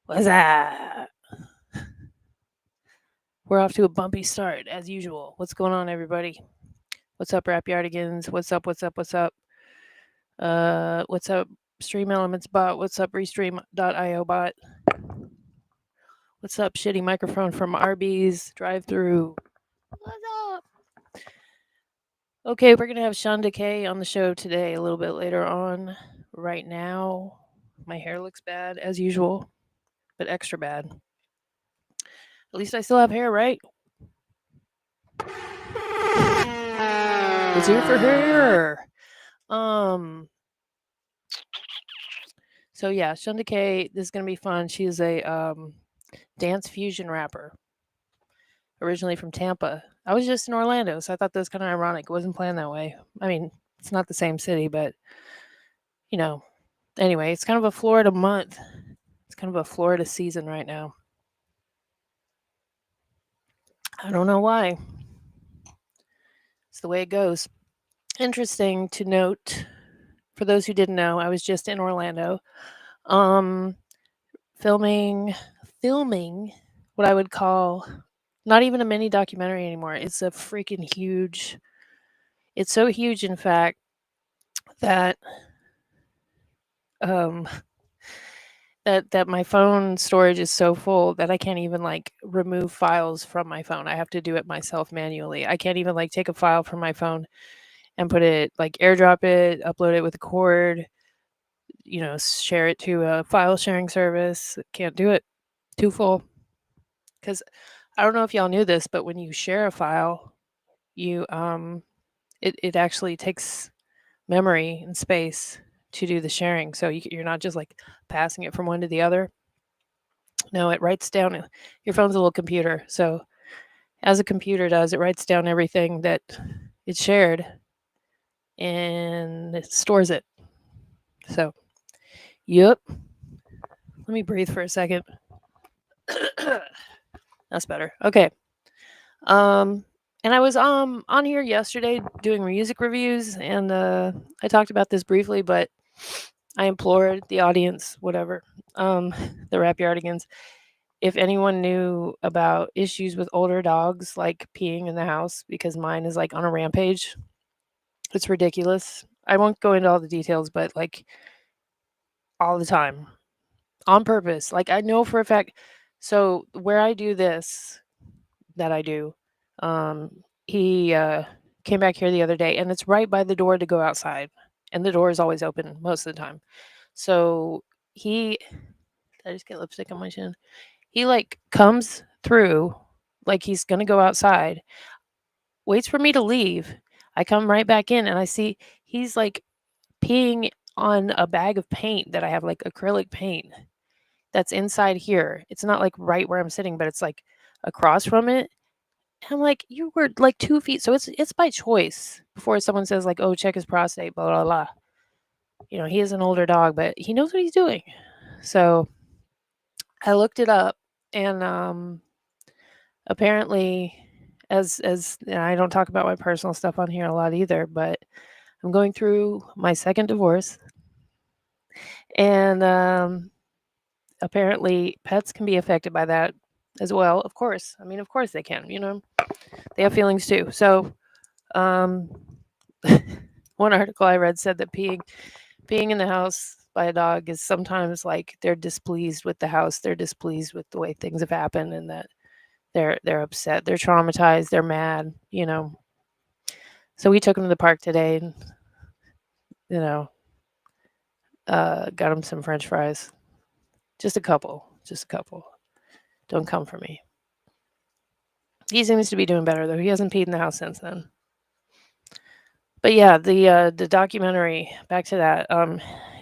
What's that? We're off to a bumpy start, as usual. What's going on, everybody? What's up, Rapyardigans? What's up, what's up, what's up? What's up, Stream Elements bot? What's up, Restream.io bot? What's up, shitty microphone from Arby's drive through? What's up? Okay, we're going to have Shunda K on the show today, a little bit later on. Right now, my hair looks bad, as usual, but extra bad. At least I still have hair, right? It's here for hair. So yeah, Shunda K, this is gonna be fun. She is a dance fusion rapper, originally from Tampa. I was just in Orlando, so I thought that was kind of ironic. It wasn't planned that way. I mean, it's not the same city, but you know. Anyway, it's kind of a Florida month. It's kind of a Florida season right now. I don't know why. It's the way it goes. Interesting to note, for those who didn't know, I was just in Orlando, um, filming what I would call not even a mini documentary anymore. It's a freaking huge. It's so huge, in fact, that um that my phone storage is so full that I can't even like remove files from my phone. I have to do it myself manually. I can't even like take a file from my phone and put it like airdrop it, upload it with a cord, share it to a file sharing service. Can't do it. Too full. Cuz I don't know if y'all knew this, but when you share a file, you it actually takes memory and space to do the sharing. So you're not just like passing it from one to the other. No, it writes down. Your phone's a little computer. So as a computer does, it writes down everything that it's shared and it stores it. So, yep. Let me breathe for a second. That's better. Okay. Um, and I was on here yesterday doing music reviews, and I talked about this briefly, but I implored the audience, whatever, the Rapyardigans, if anyone knew about issues with older dogs like peeing in the house, because mine is like on a rampage. It's ridiculous. I won't go into all the details, but like all the time, on purpose. Like I know for a fact. So where I do this, that I do, he came back here the other day, and it's right by the door to go outside, and the door is always open most of the time. So he, did I just get lipstick on my chin? He like comes through, like he's gonna go outside, waits for me to leave. I come right back in, and I see he's like peeing on a bag of paint that I have, like acrylic paint that's inside here. It's not like right where I'm sitting, but it's like across from it. And I'm like, you were like 2 feet. So it's by choice before someone says, like, oh, check his prostate, blah, blah, blah. He is an older dog, but he knows what he's doing. So I looked it up, and apparently, as and I don't talk about my personal stuff on here a lot either, but I'm going through my second divorce, and apparently pets can be affected by that as well. Of course, I mean, of course they can. They have feelings too. So, um, one article I read said that being in the house by a dog is sometimes like they're displeased with the house, they're displeased with the way things have happened, and that they're upset, they're traumatized, they're mad. So we took him to the park today, and you know, got him some French fries, just a couple, just a couple. Don't come for me. He seems to be doing better though. He hasn't peed in the house since then. But yeah, the documentary. Back to that.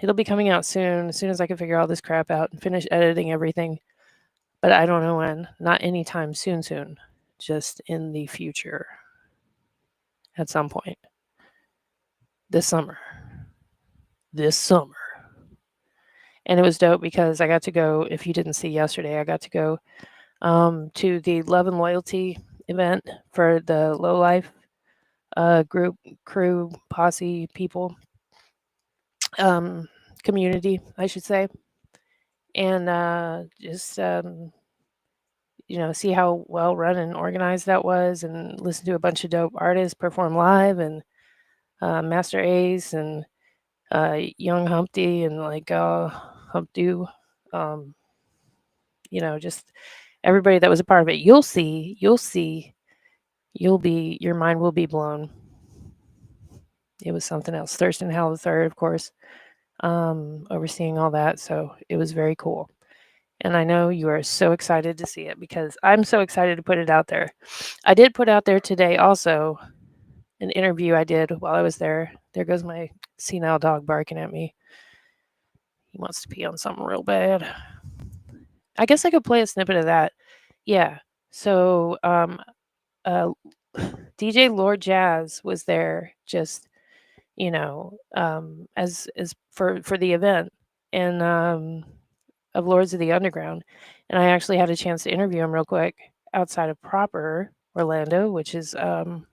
It'll be coming out soon. As soon as I can figure all this crap out and finish editing everything. But I don't know when. Not anytime soon. Soon. Just in the future. At some point. This summer. This summer. And it was dope because I got to go. If you didn't see yesterday, I got to go to the Love and Loyalty event for the Low Life group, crew, posse, people, community, I should say. and just see how well run and organized that was, and listen to a bunch of dope artists perform live, and Master Ace and Young Humpty and like Humpdo, um, just everybody that was a part of it. Your mind will be blown. It was something else. Thurston Howell III, of course, overseeing all that. So it was very cool. And I know you are so excited to see it because I'm so excited to put it out there. I did put out there today also an interview I did while I was there. There goes my senile dog barking at me. He wants to pee on something real bad. I guess I could play a snippet of that. Yeah. So DJ Lord Jazz was there just as for the event, and of Lords of the Underground, and I actually had a chance to interview him real quick outside of proper Orlando, which is a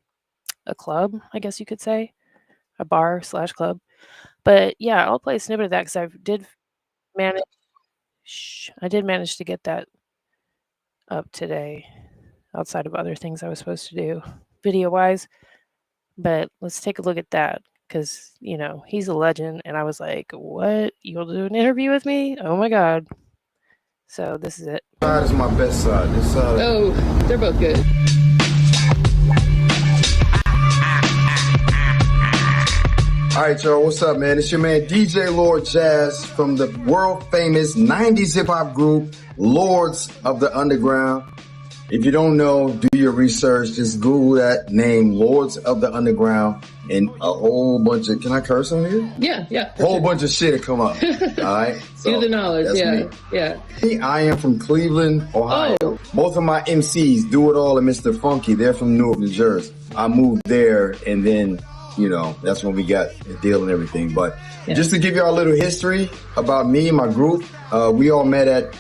club, I guess you could say, a bar / club. But yeah, I'll play a snippet of that because manage. I did manage to get that up today, outside of other things I was supposed to do video wise. But let's take a look at that because, he's a legend. And I was like, what? You'll do an interview with me? Oh my God. So this is it. Side is my best side. This side. Oh, they're both good. All right, y'all. What's up, man? It's your man, DJ Lord Jazz from the world famous 90s hip hop group, Lords of the Underground. If you don't know, do your research. Just Google that name, Lords of the Underground, and a whole bunch of, can I curse on here? Yeah. A whole bunch of shit will come up. All right? So do the knowledge. Yeah. I am from Cleveland, Ohio. Oh. Both of my MCs, Do It All and Mr. Funky, they're from Newark, New Jersey. I moved there, and then, that's when we got the deal and everything. But just to give you all a little history about me and my group, we all met at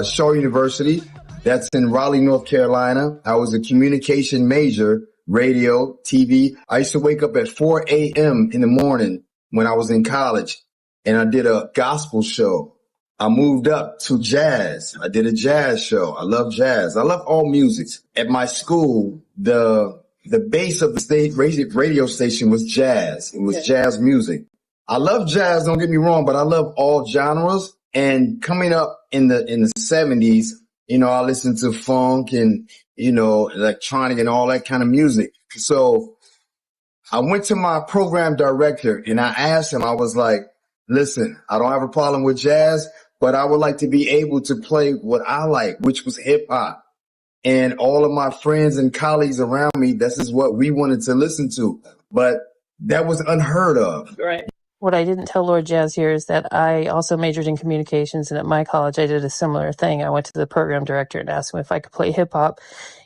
Shaw University. That's in Raleigh, North Carolina. I was a communication major, radio, TV. I used to wake up at 4 a.m. in the morning when I was in college, and I did a gospel show. I moved up to jazz. I did a jazz show. I love jazz. I love all musics. At my school, the base of the state radio station was jazz. It was jazz music. I love jazz, don't get me wrong, but I love all genres. And coming up in the 70s, I listened to funk and, electronic and all that kind of music. So I went to my program director and I asked him, I was like, listen, I don't have a problem with jazz, but I would like to be able to play what I like, which was hip hop. And all of my friends and colleagues around me, this is what we wanted to listen to. But that was unheard of. Right. What I didn't tell Lord Jazz here is that I also majored in communications, and at my college I did a similar thing. I went to the program director and asked him if I could play hip hop,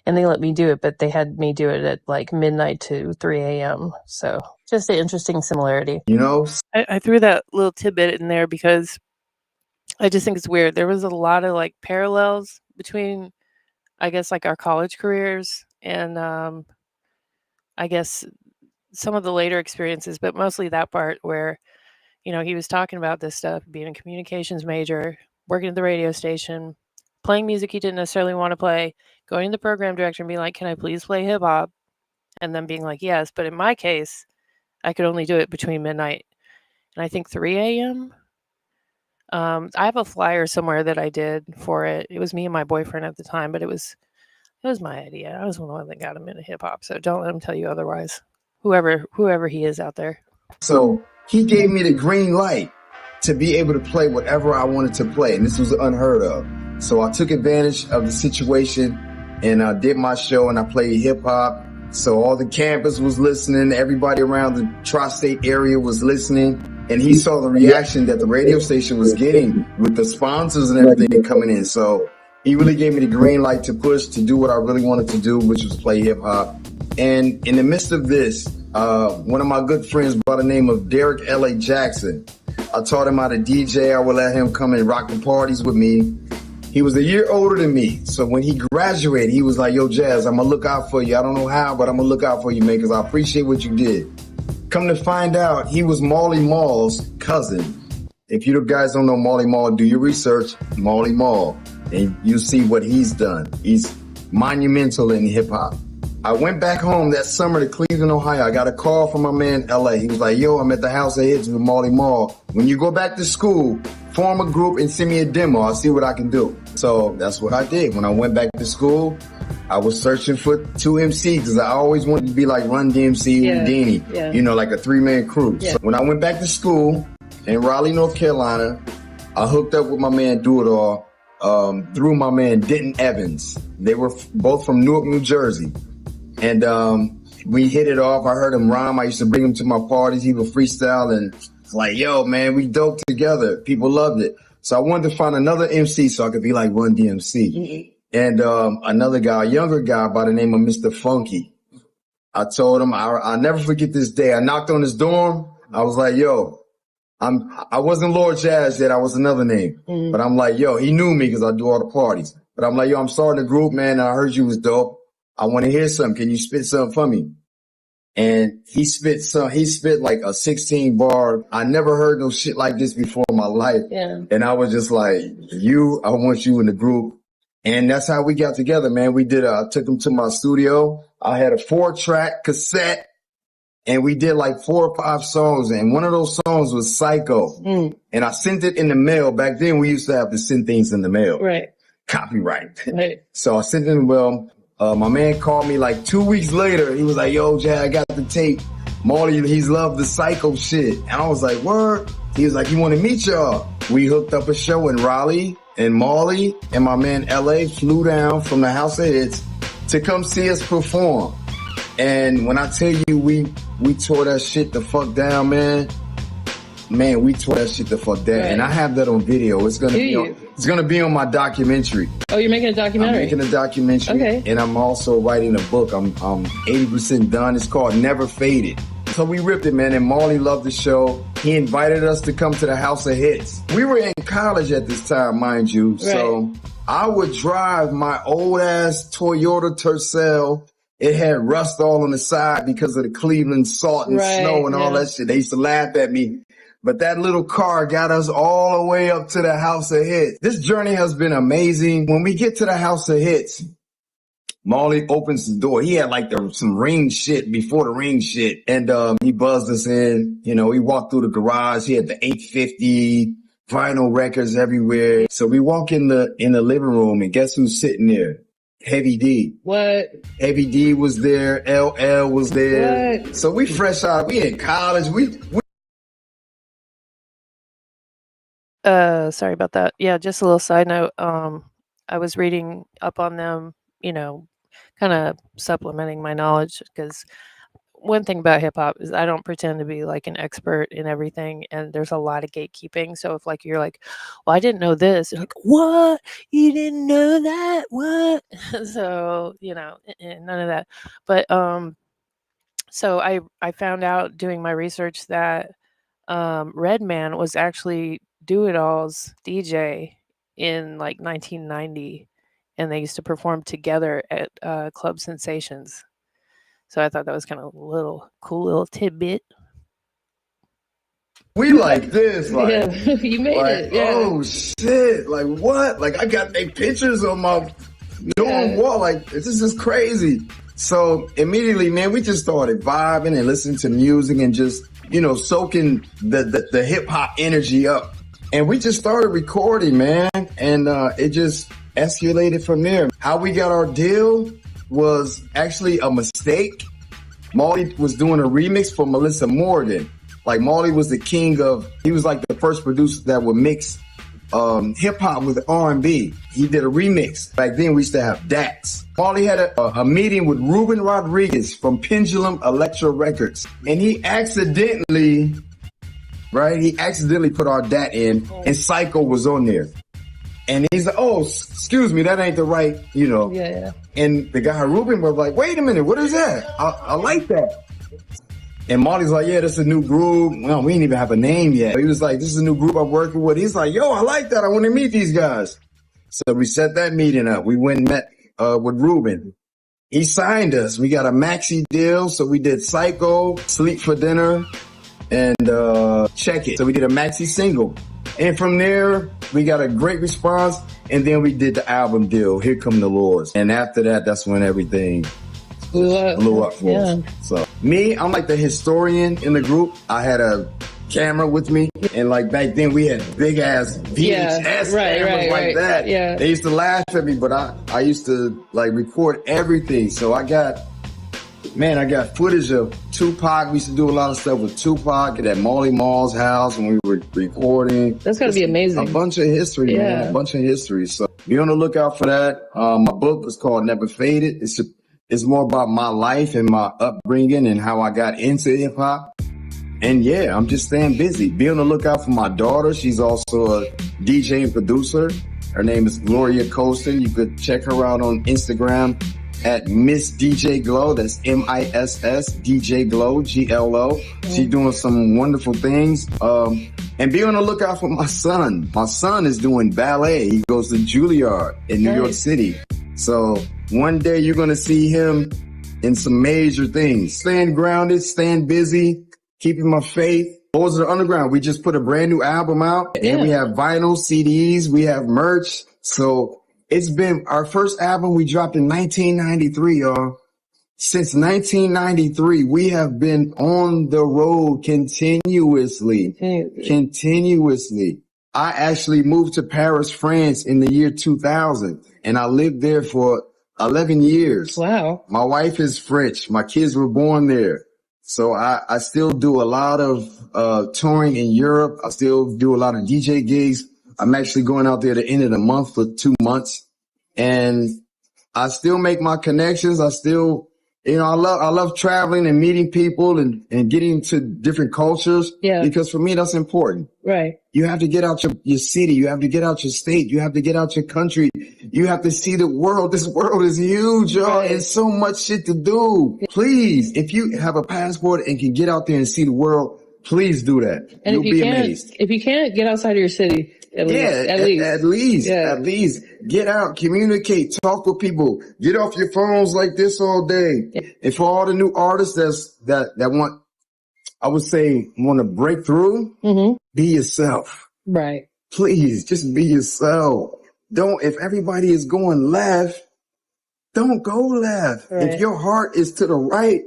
and they let me do it, but they had me do it at like midnight to 3 a.m. So just an interesting similarity. I threw that little tidbit in there because I just think it's weird. There was a lot of like parallels between, I guess, like our college careers and I guess some of the later experiences, but mostly that part where, he was talking about this stuff, being a communications major, working at the radio station, playing music he didn't necessarily want to play, going to the program director and being like, can I please play hip hop? And then being like, yes. But in my case, I could only do it between midnight and I think 3 a.m. I have a flyer somewhere that I did for it. It was me and my boyfriend at the time, but it was my idea. I was the one that got him into hip hop. So don't let him tell you otherwise. Whoever he is out there. So he gave me the green light to be able to play whatever I wanted to play. And this was unheard of. So I took advantage of the situation and I did my show and I played hip hop. So all the campus was listening. Everybody around the tri-state area was listening. And he saw the reaction that the radio station was getting with the sponsors and everything coming in. So he really gave me the green light to push to do what I really wanted to do, which was play hip hop. And in the midst of this, one of my good friends by the name of Derek L.A. Jackson, I taught him how to DJ. I would let him come and rock the parties with me. He was a year older than me. So when he graduated, he was like, yo, Jazz, I'm going to look out for you. I don't know how, but I'm going to look out for you, man, because I appreciate what you did. Come to find out, he was Marley Marl's cousin. If you guys don't know Marley Marl, do your research, Marley Marl, and you see what he's done. He's monumental in hip hop. I went back home that summer to Cleveland, Ohio. I got a call from my man, LA. He was like, yo, I'm at the House of Hits with Marley Marl. When you go back to school, form a group and send me a demo. I'll see what I can do. So that's what I did. When I went back to school, I was searching for two MCs because I always wanted to be like Run DMC, Houdini, you know, like a 3-man crew. So when I went back to school in Raleigh, North Carolina, I hooked up with my man Do It All through my man Denton Evans. They were both from Newark, New Jersey. And we hit it off. I heard him rhyme. I used to bring him to my parties. He would freestyle and it's like, yo, man, we dope together. People loved it. So I wanted to find another MC so I could be like Run DMC. Mm-hmm. And another guy, a younger guy by the name of Mr. Funky. I told him, I'll never forget this day. I knocked on his dorm. I was like, yo, I wasn't Lord Jazz yet. I was another name. Mm-hmm. But I'm like, yo, he knew me because I do all the parties. But I'm like, yo, I'm starting a group, man. And I heard you was dope. I want to hear something. Can you spit something for me? And he spit like a 16 bar. I never heard no shit like this before in my life. Yeah. And I was just like, I want you in the group. And that's how we got together, man. We did, I took him to my studio. I had a 4-track cassette and we did like 4 or 5 songs. And one of those songs was Psycho. Mm. And I sent it in the mail. Back then we used to have to send things in the mail. Right. Copyright. Right. So I sent it in the mail. My man called me like 2 weeks later. He was like, yo, Jay, I got the tape. Marley, he's loved the Psycho shit. And I was like, word? He was like, he want to meet y'all. We hooked up a show in Raleigh, and Marley and my man LA flew down from the House of Hits to come see us perform. And when I tell you we tore that shit the fuck down, man. Man, we tore that shit the fuck down. Right. And I have that on video. It's gonna be on my documentary. Oh, you're making a documentary? I'm making a documentary. Okay. And I'm also writing a book. I'm 80% done. It's called Never Faded. So we ripped it, man. And Marley loved the show. He invited us to come to the House of Hits. We were in college at this time, mind you. Right. So I would drive my old ass Toyota Tercel. It had rust all on the side because of the Cleveland salt and snow and all that shit. They used to laugh at me. But that little car got us all the way up to the House of Hits. This journey has been amazing. When we get to the House of Hits, Marley opens the door. He had like some ring shit before the ring shit. And he buzzed us in. You know, he walked through the garage. He had the 850 vinyl records everywhere. So we walk in the living room and guess who's sitting there? Heavy D. What? Heavy D was there. LL was there. What? So we fresh out. We in college. Sorry about that. Yeah, just a little side note. I was reading up on them, you know, kind of supplementing my knowledge, because one thing about hip hop is I don't pretend to be like an expert in everything, and there's a lot of gatekeeping. So if like you're like, well, I didn't know this, you're like, what? You didn't know that? What? So, you know, none of that. But so I found out doing my research that Redman was actually Do It All's DJ in like 1990, and they used to perform together at Club Sensations. So I thought that was kind of a cool little tidbit. We like this, like, yeah, you made it. Yeah. Oh shit! Like what? Like I got their pictures on my dorm wall. Like this is crazy. So immediately, man, we just started vibing and listening to music and just, you know, soaking the hip hop energy up. And we just started recording, man. And it just escalated from there. How we got our deal was actually a mistake. Marley was doing a remix for Melissa Morgan. Like Marley was the king he was like the first producer that would mix hip hop with R&B. He did a remix. Back then we used to have DATs. Marley had a meeting with Ruben Rodriguez from Pendulum Electro Records. And he accidentally put our DAT in, and Psycho was on there. And he's like, oh, excuse me, that ain't the right, you know. Yeah. And the guy, Ruben, was like, wait a minute, what is that? I like that. And Marley's like, yeah, this is a new group. Well, we didn't even have a name yet. He was like, this is a new group I'm working with. He's like, yo, I like that. I want to meet these guys. So we set that meeting up. We went and met with Ruben. He signed us. We got a maxi deal. So we did Psycho, Sleep for Dinner, and Check It. So we did a maxi single. And from there, we got a great response. And then we did the album deal, Here Come the Lords. And after that, that's when everything blew up for us. So me, I'm like the historian in the group. I had a camera with me, and like back then we had big ass VHS cameras like that. Yeah. They used to laugh at me, but I used to like record everything. So I got footage of Tupac. We used to do a lot of stuff with Tupac at Marley Marl's house when we were recording. That's gotta be amazing. A bunch of history, man. A bunch of history. So be on the lookout for that. My book is called Never Faded. It's more about my life and my upbringing and how I got into hip hop. And yeah, I'm just staying busy. Be on the lookout for my daughter. She's also a DJ and producer. Her name is Gloria Colston. You could check her out on Instagram at Miss DJ Glow. That's MISS DJ Glow, GLO. She's doing some wonderful things. And be on the lookout for my son. My son is doing ballet. He goes to Juilliard in New York City. So one day you're going to see him in some major things. Staying grounded, staying busy, keeping my faith. Lords of the Underground, we just put a brand new album out. And we have vinyl, CDs, we have merch. So it's been our first album we dropped in 1993, y'all. Since 1993, we have been on the road continuously. I actually moved to Paris, France in the year 2000, and I lived there for 11 years. Wow. My wife is French. My kids were born there. So I still do a lot of touring in Europe. I still do a lot of DJ gigs. I'm actually going out there at the end of the month for 2 months. And I still make my connections. I still, I love traveling and meeting people and getting to different cultures. Yeah. Because for me, that's important. Right. You have to get out your city. You have to get out your state. You have to get out your country. You have to see the world. This world is huge, y'all. Right. It's so much shit to do. Please, if you have a passport and can get out there and see the world, please do that. And You'll be amazed. If you can't, get outside of your city. At least. Get out, communicate, talk with people, get off your phones like this all day. Yeah. And for all the new artists that want, I would say, want to break through, be yourself. Right. Please, just be yourself. If everybody is going left, don't go left. Right. If your heart is to the right,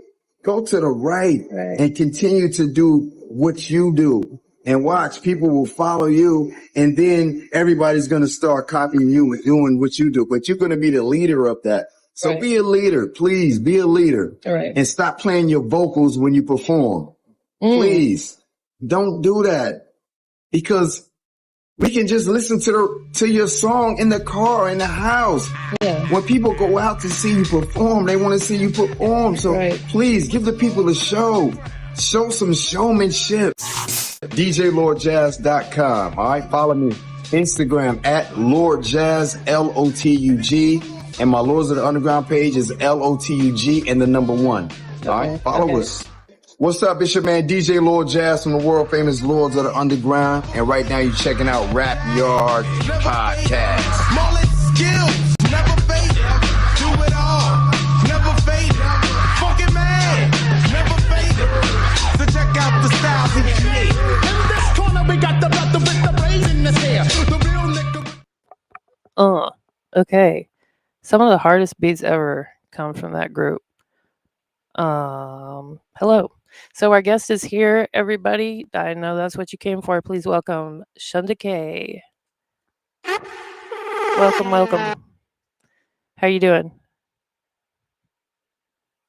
go to the right. And continue to do what you do. And watch, people will follow you, and then everybody's going to start copying you and doing what you do. But you're going to be the leader of that. So be a leader. Please be a leader. And stop playing your vocals when you perform. Please don't do that, because we can just listen to your song in the car, in the house. Yeah. When people go out to see you perform, they want to see you perform. So please give the people a show. Show some showmanship. DJLordJazz.com. All right, follow me. Instagram at LordJazz, LOTUG. And my Lords of the Underground page is LOTUG and the number 1. All right, follow us. What's up? It's your man DJ Lord Jazz from the world famous Lords of the Underground. And right now you're checking out Rap Yard Podcast. Mullet skills, never fade. Do it all, never fade. Funky man, never fade. So check out the styles he create. In this corner we got the brother with the brain in his hair. The real nigga. Okay. Some of the hardest beats ever come from that group. Hello. So our guest is here, everybody. I know that's what you came for. Please welcome Shunda K. Welcome. How you doing?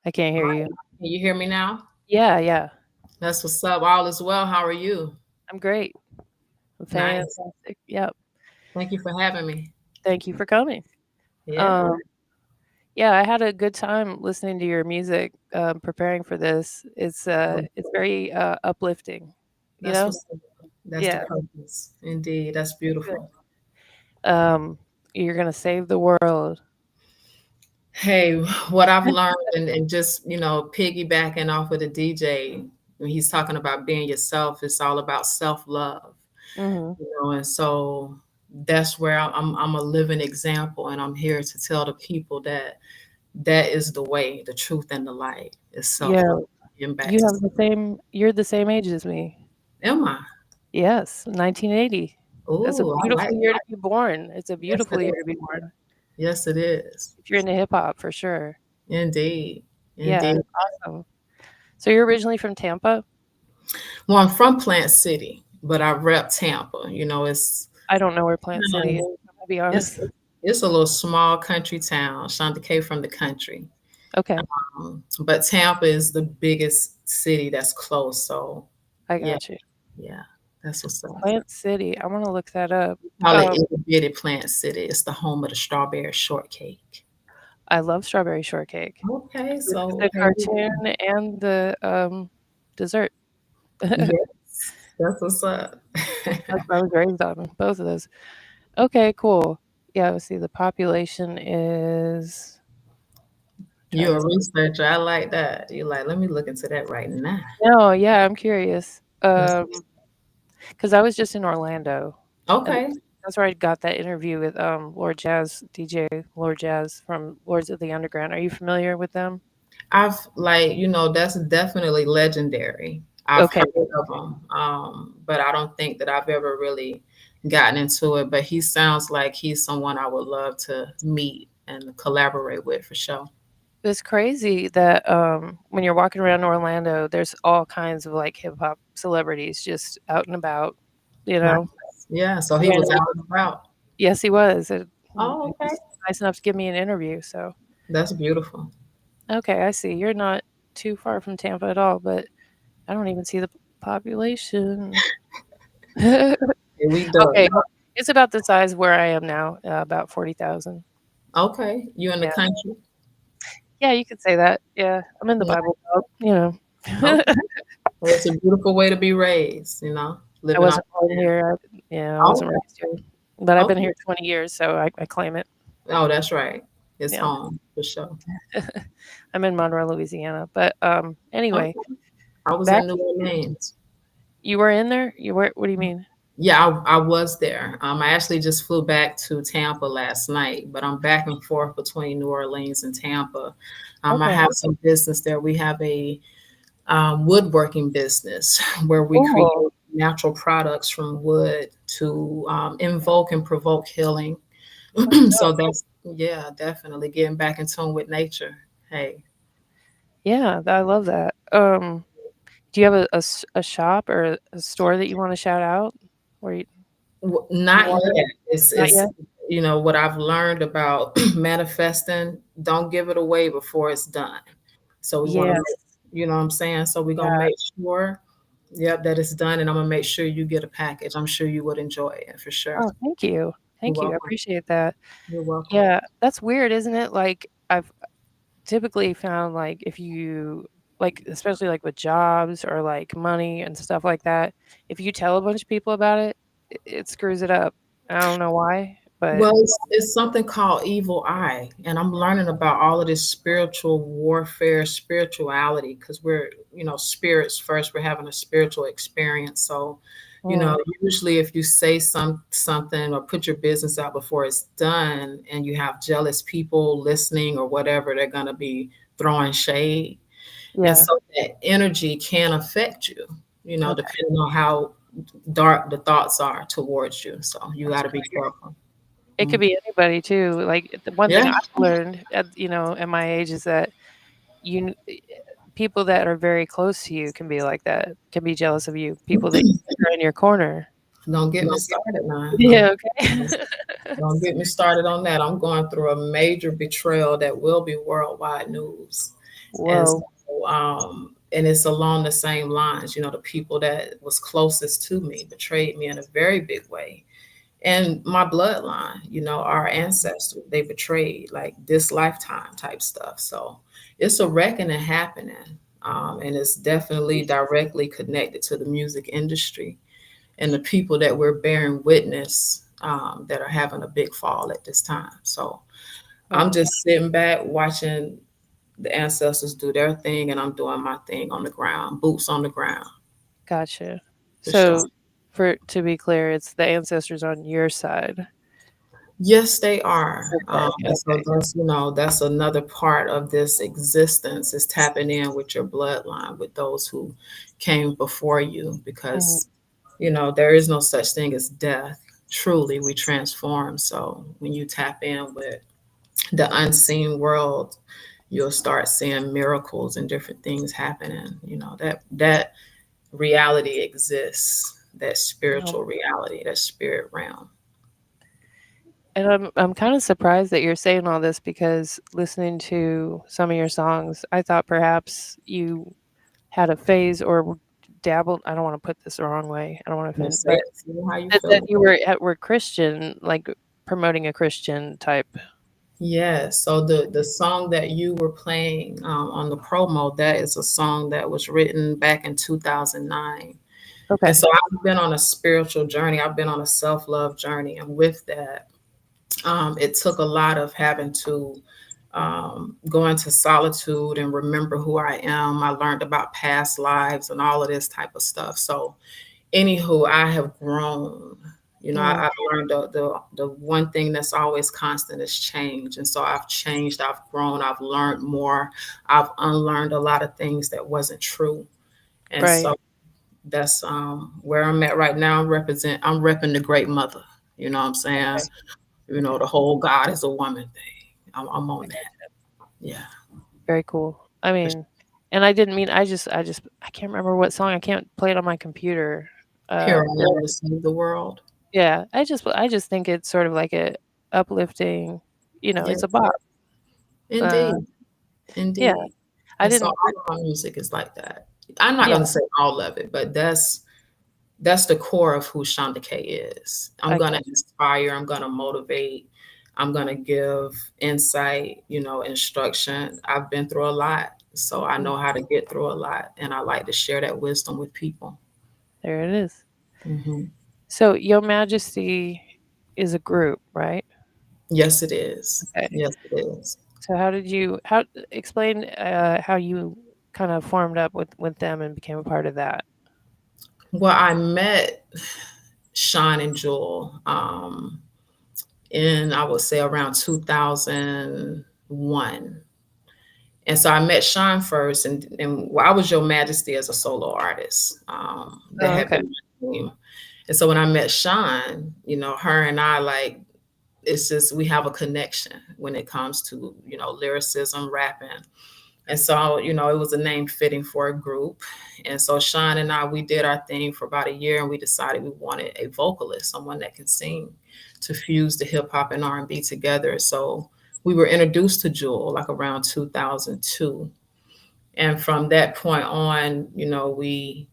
I can't hear you. Can you hear me now? Yeah. That's what's up. All is well. How are you? I'm great. I'm fantastic. Nice. Yep. Thank you for having me. Thank you for coming. Yeah. Yeah, I had a good time listening to your music, preparing for this. It's very uplifting. That's You know? what's up. That's the purpose. Indeed. That's beautiful. You're gonna save the world. Hey, what I've learned and just, piggybacking off of the DJ, when he's talking about being yourself, it's all about self-love. And so that's where I'm a living example, and I'm here to tell the people that is the way, the truth, and the light is self-love. You're the same age as me. Am I? Yes, 1980. That's a Oh, I like beautiful year to that. be born. It's a Yes, beautiful it year is. to be born Yes, it is. if you're into hip hop for sure. Indeed. Yeah, Indeed. awesome. So you're originally from Tampa? Well, I'm from Plant City, but I rep Tampa. I don't know where Plant City is, I'm gonna be It's honest. it's a little small country town. Shunda K from the country. Okay, But Tampa is the biggest city that's close. So I yeah, got you. yeah, that's what's up. Plant City, I wanna look that up. Call it Um, itty bitty Plant City. It's the home of the strawberry shortcake. I love strawberry shortcake. Okay, The so the hey, cartoon and the, dessert. yes, that's what's up. That's what I was raised on, both of those. Okay, cool. Yeah, let's see, the population is trying You're to a see. researcher. I like that. You're like, let me look into that right now. No, yeah, I'm curious. That's 'Cause I was just in Orlando, and okay. that's where I got that interview with, Lord Jazz DJ Lord Jazz from Lords of the Underground. Are you familiar with them? I've like, that's definitely legendary. I've Okay. heard of him, but I don't think that I've ever really gotten into it. But he sounds like he's someone I would love to meet and collaborate with for sure. It's crazy that, when you're walking around Orlando, there's all kinds of, like, hip hop celebrities just out and about, you Nice. know? Yeah, so he was Randomly. out and about. Yes, he was, Oh, he okay. was nice enough to give me an interview, so That's beautiful. okay, I see. You're not too far from Tampa at all, but I don't even see the population. Yeah, we do it. Okay, it's about the size where I am now, about 40,000. Okay, you in the Yeah. country? Yeah, you could say that. Yeah, I'm in the Yeah. Bible Belt, you know. Okay. Well, it's a beautiful way to be raised, I living off wasn't the born land. here. I wasn't Okay. raised here, but I've been Okay. here 20 years, so I claim it. Oh, that's right. It's Yeah. home for sure. I'm in Monroe, Louisiana, but, anyway, Okay. I was back in New Orleans. you were in there? You were what do you mean? Yeah, I was there. I actually just flew back to Tampa last night, but I'm back and forth between New Orleans and Tampa. I Okay. have some business there. We have a woodworking business where we create Cool. natural products from wood to invoke and provoke healing. That's So dope. that's, yeah, definitely getting back in tune with nature. Hey, Yeah, I love that. Do you have a shop or a store that you wanna shout out? Where you Not want it? yet. It's Not it's yet? what I've learned about manifesting. Don't give it away before it's done. So we want to Yes. make, you know what I'm saying. So we're gonna Yeah. make sure, yep, that it's done, and I'm gonna make sure you get a package. I'm sure you would enjoy it for sure. Oh, thank you. You're Thank you. I welcome. appreciate that. You're welcome. Yeah, that's weird, isn't it? Like, I've typically found, like, if you like, especially, like, with jobs or, like, money and stuff like that, if you tell a bunch of people about it, it screws it up. I don't know why, but Well, it's something called evil eye, and I'm learning about all of this spiritual warfare, spirituality, because we're, spirits first. We're having a spiritual experience. So, mm, usually if you say something or put your business out before it's done, and you have jealous people listening or whatever, they're gonna be throwing shade, and yeah. so that energy can affect you. Okay. Depending on how dark the thoughts are towards you. So you got That's to be crazy. careful. It could Mm. be anybody too. Like, the one thing Yeah. I've learned at my age is that you people that are very close to you can be like that, can be jealous of you, people that are in your corner. Don't get me started now. Yeah, okay. Don't get me started on that. I'm going through a major betrayal that will be worldwide news. And Whoa. so, and it's along the same lines. The people that was closest to me betrayed me in a very big way. And my bloodline, our ancestors, they betrayed like this lifetime type stuff. So it's a reckoning happening. And it's definitely directly connected to the music industry and the people that we're bearing witness, that are having a big fall at this time. So I'm Wow. just sitting back watching the ancestors do their thing, and I'm doing my thing on the ground, boots on the ground Gotcha. for sure. So, to be clear, it's the ancestors on your side. Yes, they are. Okay, And so okay. that's another part of this existence is tapping in with your bloodline, with those who came before you, Mhm. because, there is no such thing as death. truly we transform. So when you tap in with the unseen world, you'll start seeing miracles and different things happening. You know, that reality exists, that Oh. spiritual reality, that spirit realm. And I'm kind of surprised that you're saying all this because listening to some of your songs, I thought perhaps you had a phase or dabbled. I don't want to put this the wrong way. I don't want to And offend, say but it, see how you that feel. you were Christian, like promoting a Christian type. Yeah, so the song that you were playing on the promo, that is a song that was written back in 2009. And Okay. so I've been on a spiritual journey. I've been on a self-love journey. And with that, it took a lot of having to go into solitude and remember who I am. I learned about past lives and all of this type of stuff. So anywho, I have grown. You know, Mm, I've learned the one thing that's always constant is change. And so I've changed, I've grown, I've learned more, I've unlearned a lot of things that wasn't true. And right. so that's where I'm at right now. I'm repping the great mother. You know what I'm saying? Okay. You know, Okay. the whole God is a woman thing. I'm I on got that. Yeah. very cool. I mean, and I didn't mean I can't remember what song. I can't play it on my computer. Here I There am to save the world. Yeah, I just think it's sort of like a uplifting, Yeah, it's a bop. Uh, indeed. yeah, Indeed. I And so didn't all of my music is like that. I'm not yeah, gonna say all of it, but that's the core of who Shunda K is. I'm I gonna got inspire, I'm gonna motivate, I'm gonna give insight, instruction. I've been through a lot, so I you. know how to get through a lot, and I like to share that wisdom with people. There it is. Hmm. So, Your Majesty is a group, right? Yes, it is. Okay. Yes, it is. So how explain, how you kind of formed up with them and became a part of that? Well, I met Sean and Jewel in, I would say, around 2001. And so I met Sean first, and well, I was Your Majesty as a solo artist. That Oh, had okay. been my name. And so when I met Sean, her and I, like, it's just, we have a connection when it comes to, lyricism, rapping. And so, it was a name fitting for a group. And so Sean and I, we did our thing for about a year, and we decided we wanted a vocalist, someone that can sing, to fuse the hip hop and R&B together. So we were introduced to Jewel like around 2002. And from that point on, we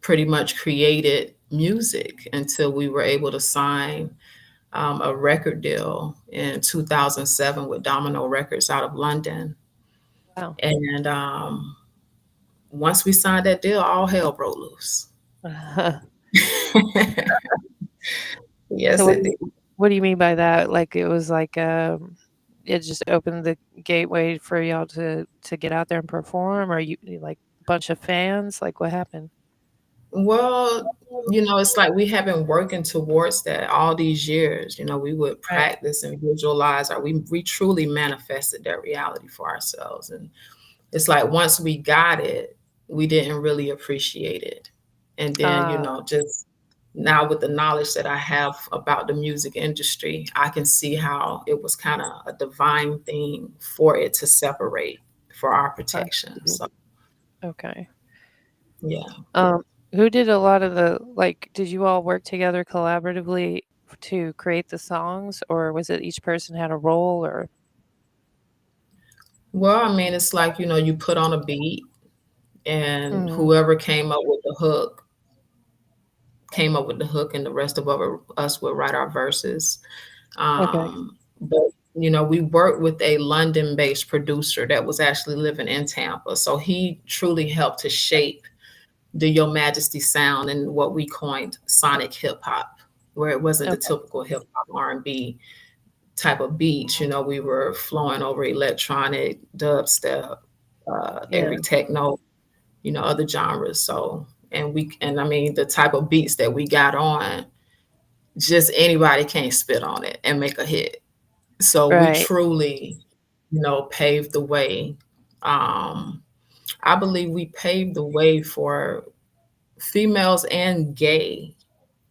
pretty much created music until we were able to sign a record deal in 2007 with Domino Records out of London. Wow. And once we signed that deal, all hell broke loose. So Yes, it did. what do you mean by that? Like, it was like, it just opened the gateway for y'all to get out there and perform, or you like, bunch of fans? Like, what happened? Well, it's like we have been working towards that all these years. We would Right. practice and visualize, or we truly manifested that reality for ourselves. And it's like once we got it, we didn't really appreciate it. And then, Uh, just now with the knowledge that I have about the music industry, I can see how it was kind of a divine thing for it to separate for our I protection. see. So, Okay. yeah. Um, who did a lot of did you all work together collaboratively to create the songs, or was it each person had a role, or? Well, I mean, it's like, you put on a beat, and Mhm. whoever came up with the hook, and the rest of us would write our verses. Okay. But we worked with a London-based producer that was actually living in Tampa, so he truly helped to shape the Your Majesty sound and what we coined sonic hip hop, where it wasn't the Okay. typical hip hop R&B type of beats. We were flowing over electronic, dubstep, Yeah. every techno, other genres. So, and I mean, the type of beats that we got on, just anybody can't spit on it and make a hit. So we Right. truly, paved the way. Um, I believe we paved the way for females and gay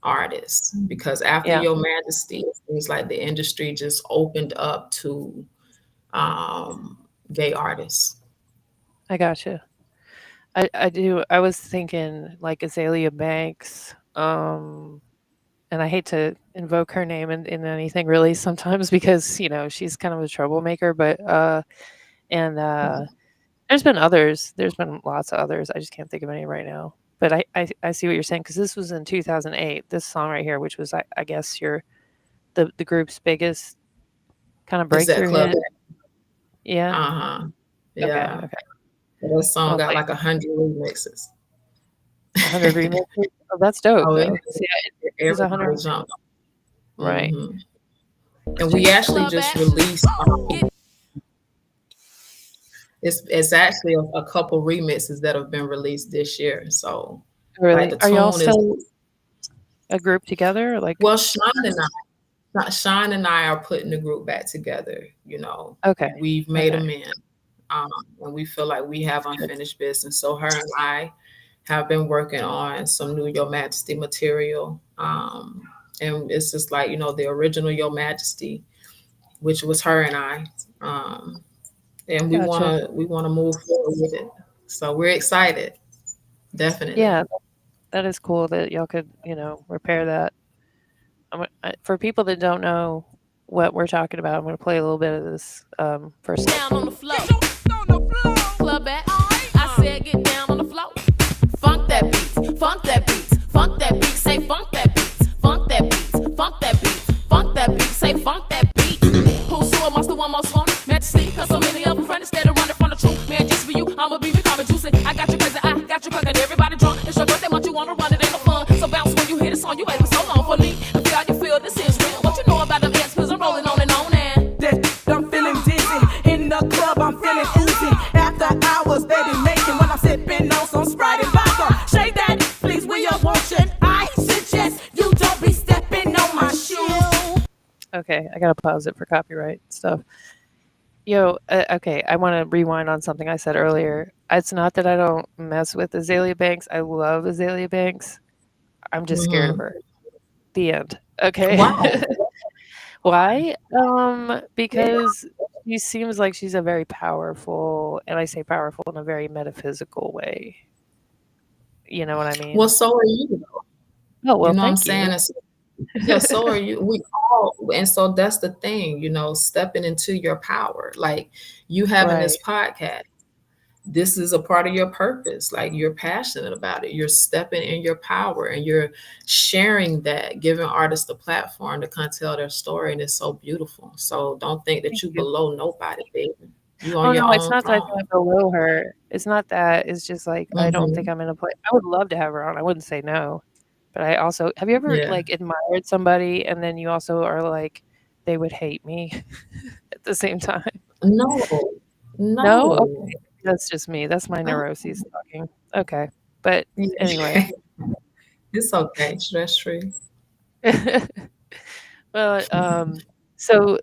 artists, because after Yeah, Your Majesty, it seems like the industry just opened up to gay artists. I gotcha. I do. I was thinking like Azalea Banks. And I hate to invoke her name in anything really sometimes because she's kind of a troublemaker. But and there's been others. There's been lots of others. I just can't think of any right now. But I see what you're saying because this was in 2008. This song right here, which was I guess the group's biggest kind of Is that breakthrough Club? hit. Yeah. Uh-huh. Okay. Yeah. Okay. That song Well, got like like 100 remixes. 100 remixes. Oh, that's dope Oh, though. See, it's 100. everybody jumped. Right. hmm And we actually just released it's actually a couple remixes that have been released this year. So like Really? the Are y'all tune is still a group together? Or like, well, Sean and I are putting the group back together. okay. We've made Okay. amends, and we feel like we have unfinished business. So her and I have been working on some new Your Majesty material, and it's just like the original Your Majesty, which was her and I, and we Gotcha. wanna move forward with it. So we're excited, definitely. Yeah, that is cool that y'all could, repair that. For people that don't know what we're talking about, I'm going to play a little bit of this first. Down on the floor. Club at. I said get down on the floor. Funk that beat. Funk that beat. Funk that beat. Say funk that beat. Funk that beat. Funk that beat. Funk that beat. Say funk that beat. Who's so amongst the one most phony? Majesty, cause so many of them friends instead of running from the truth. Man, just for you, I'ma be becoming juicy. I got you crazy, I got you cracking everybody drunk. It's your birthday month, you wanna run, it ain't no fun. So bounce when you hear the song, you waiting so long for me. I feel how you feel, this is real. What you know about them ants, cause I'm rolling on and on and I'm feeling dizzy. In the club, I'm feeling oozy. After hours, they be making when I'm sipping on some Sprite and vodka. Shake that, please, we are watching. I suggest you don't be stepping on my shoes. Okay, I got to pause it for copyright stuff. Yo, okay, I want to rewind on something I said earlier. It's not that I don't mess with Azalea Banks. I love Azalea Banks. I'm just scared of her. The end. Okay. Wow. Why? Because she seems like she's a very powerful, and I say powerful in a very metaphysical way. You know what I mean? Well, so are you. Oh, well, You know what I'm thank you. saying? Yeah, so are you. We all, and so that's the thing, stepping into your power. Like you having this podcast, this is a part of your purpose. Like you're passionate about it. You're stepping in your power and you're sharing that, giving artists a platform to kind of tell their story. And it's so beautiful. So don't think that you're below nobody, baby. You on your no, it's own not that throne. I'm below her. It's not that. It's just like I don't think I'm in a place. I would love to have her on. I wouldn't say no. But I also have you ever Yeah. like admired somebody and then you also are like, they would hate me at the same time? No. Okay. That's just me. That's my neuroses talking. Okay. But anyway. It's okay. Stress free. Well, so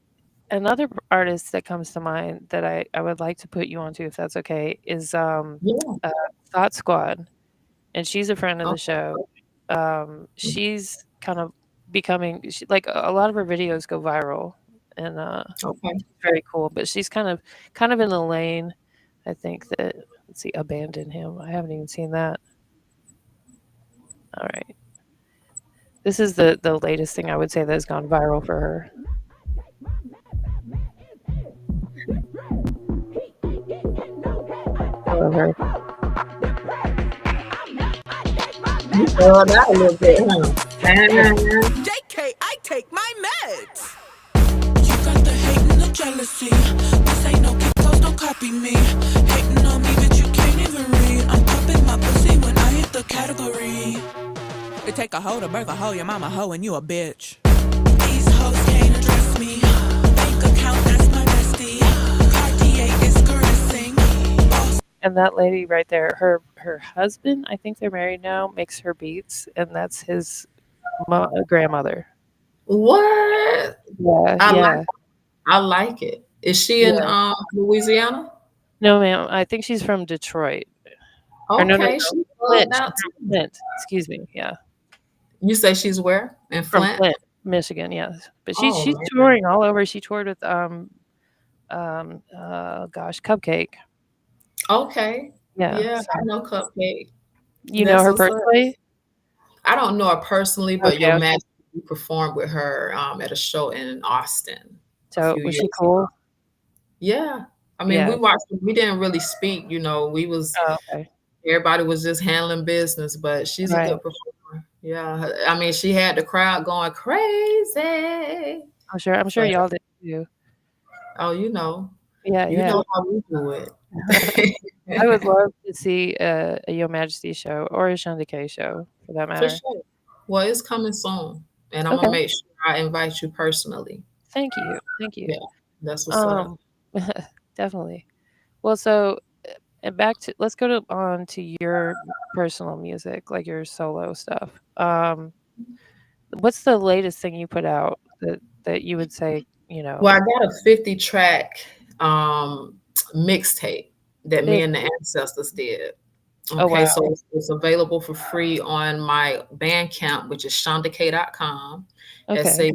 another artist that comes to mind that I would like to put you onto, if that's okay, is Thought Squad. And she's a friend of the show. She's kind of becoming like a lot of her videos go viral and very cool. But she's kind of in the lane. I think that let's see, Abandon Him. I haven't even seen that. All right. This is the latest thing I would say that has gone viral for her. I love her. You saw that a little bit, huh? JK, I take my meds. You got the hate and the jealousy. This ain't no close, don't copy me. Hating on me, but you can't even read. I'm popping my pussy when I hit the category. It take a hoe to birth a hoe, your mama hoe and you a bitch. These hoes can't address me. Bank account, that's my bestie. Cartier is caressing. And that lady right there, her husband, I think they're married now, makes her beats, and that's his grandmother. What? Yeah, I like it. Is she in Louisiana? No, ma'am. I think she's from Detroit. Okay, Or no. she's Flint. out Flint. Excuse me. Yeah. You say she's where? In From Flint? Flint, Michigan, yes. But Oh she's man. touring all over. She toured with gosh, Cupcake. Okay. Yeah. Yeah, I So know Cupcake. you know That's her what's up. personally? I don't know her personally, but Okay, Your okay. Majesty performed with her at a show in Austin a So few was years she ago. cool? Yeah. I mean, Yeah. we didn't really speak, we was Oh, okay. everybody was just handling business, but she's a Right. good performer. Yeah. I mean, she had the crowd going crazy. I'm sure So, y'all did too. oh, Yeah, you yeah. know how we do it. I would love to see a Your Majesty show or a Shunda K show for that For matter. sure. Well, it's coming soon, and I'm gonna Okay. make sure I invite you personally. Thank you. Thank you. Yeah, that's what's up. Um definitely. Well, so and back to let's go on to your personal music, like your solo stuff. What's the latest thing you put out that you would say, Well, I got a 50 track mixtape that me and the ancestors did. Oh, Okay, wow. so it's available for free on my Bandcamp, which is shundak.com, Okay.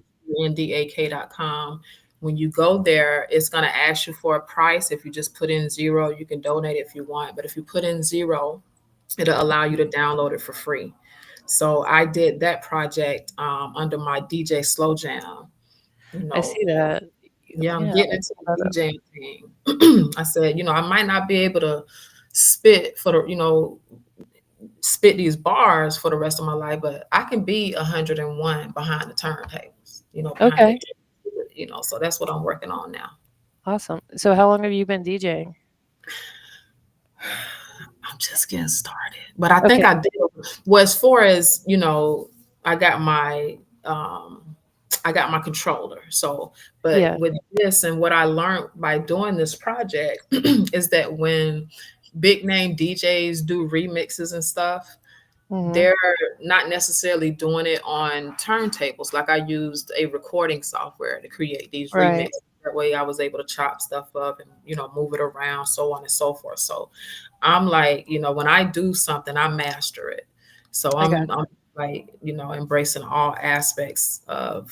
SANDAK.com. When you go there, it's going to ask you for a price. If you just put in 0, you can donate if you want. But if you put in 0, it'll allow you to download it for free. So I did that project under my DJ Slow Jam. I see that. Yeah, I'm Yeah. getting into the DJing thing. I said, I might not be able to spit spit these bars for the rest of my life, but I can be 101 behind the turntables, Okay. so that's what I'm working on now. Awesome. So how long have you been DJing? I'm just getting started, but I think I did. Well, as far as, I got my controller. So, but with this and what I learned by doing this project is that when big name DJs do remixes and stuff, they're not necessarily doing it on turntables. Like I used a recording software to create these remixes. That way I was able to chop stuff up and, move it around, so on and so forth. So I'm like, when I do something, I master it. So I'm like, embracing all aspects of,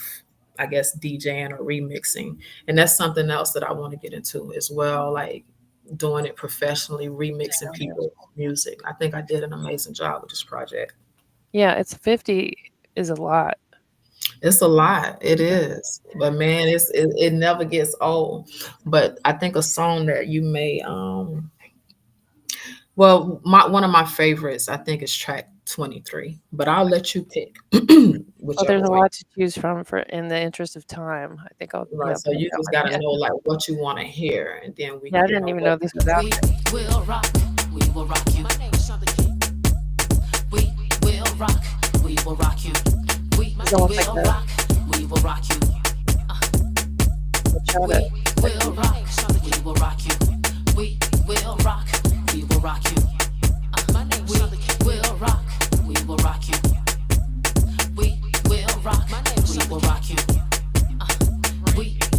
I guess, DJing or remixing. And that's something else that I want to get into as well. Like doing it professionally, remixing people's music. I think I did an amazing job with this project. Yeah, it's 50 is a lot. It's a lot. It is. But man, it never gets old. But I think a song that you may well, one of my favorites, I think, is track 23. But I'll let you pick Well, there's a lot to choose from for in the interest of time. I think I'll so you just gotta know like what you want to hear, and then we. Yeah, I didn't even know this was out. We will rock. We will rock you. My name is Shunda K. We will rock. We will rock you. We will rock. We will rock you. We will rock. We will rock you. We will rock. We will rock you. My name is Shunda K. Will rock. We will rock you. We will rock. My name is Shunda K. We will rock you.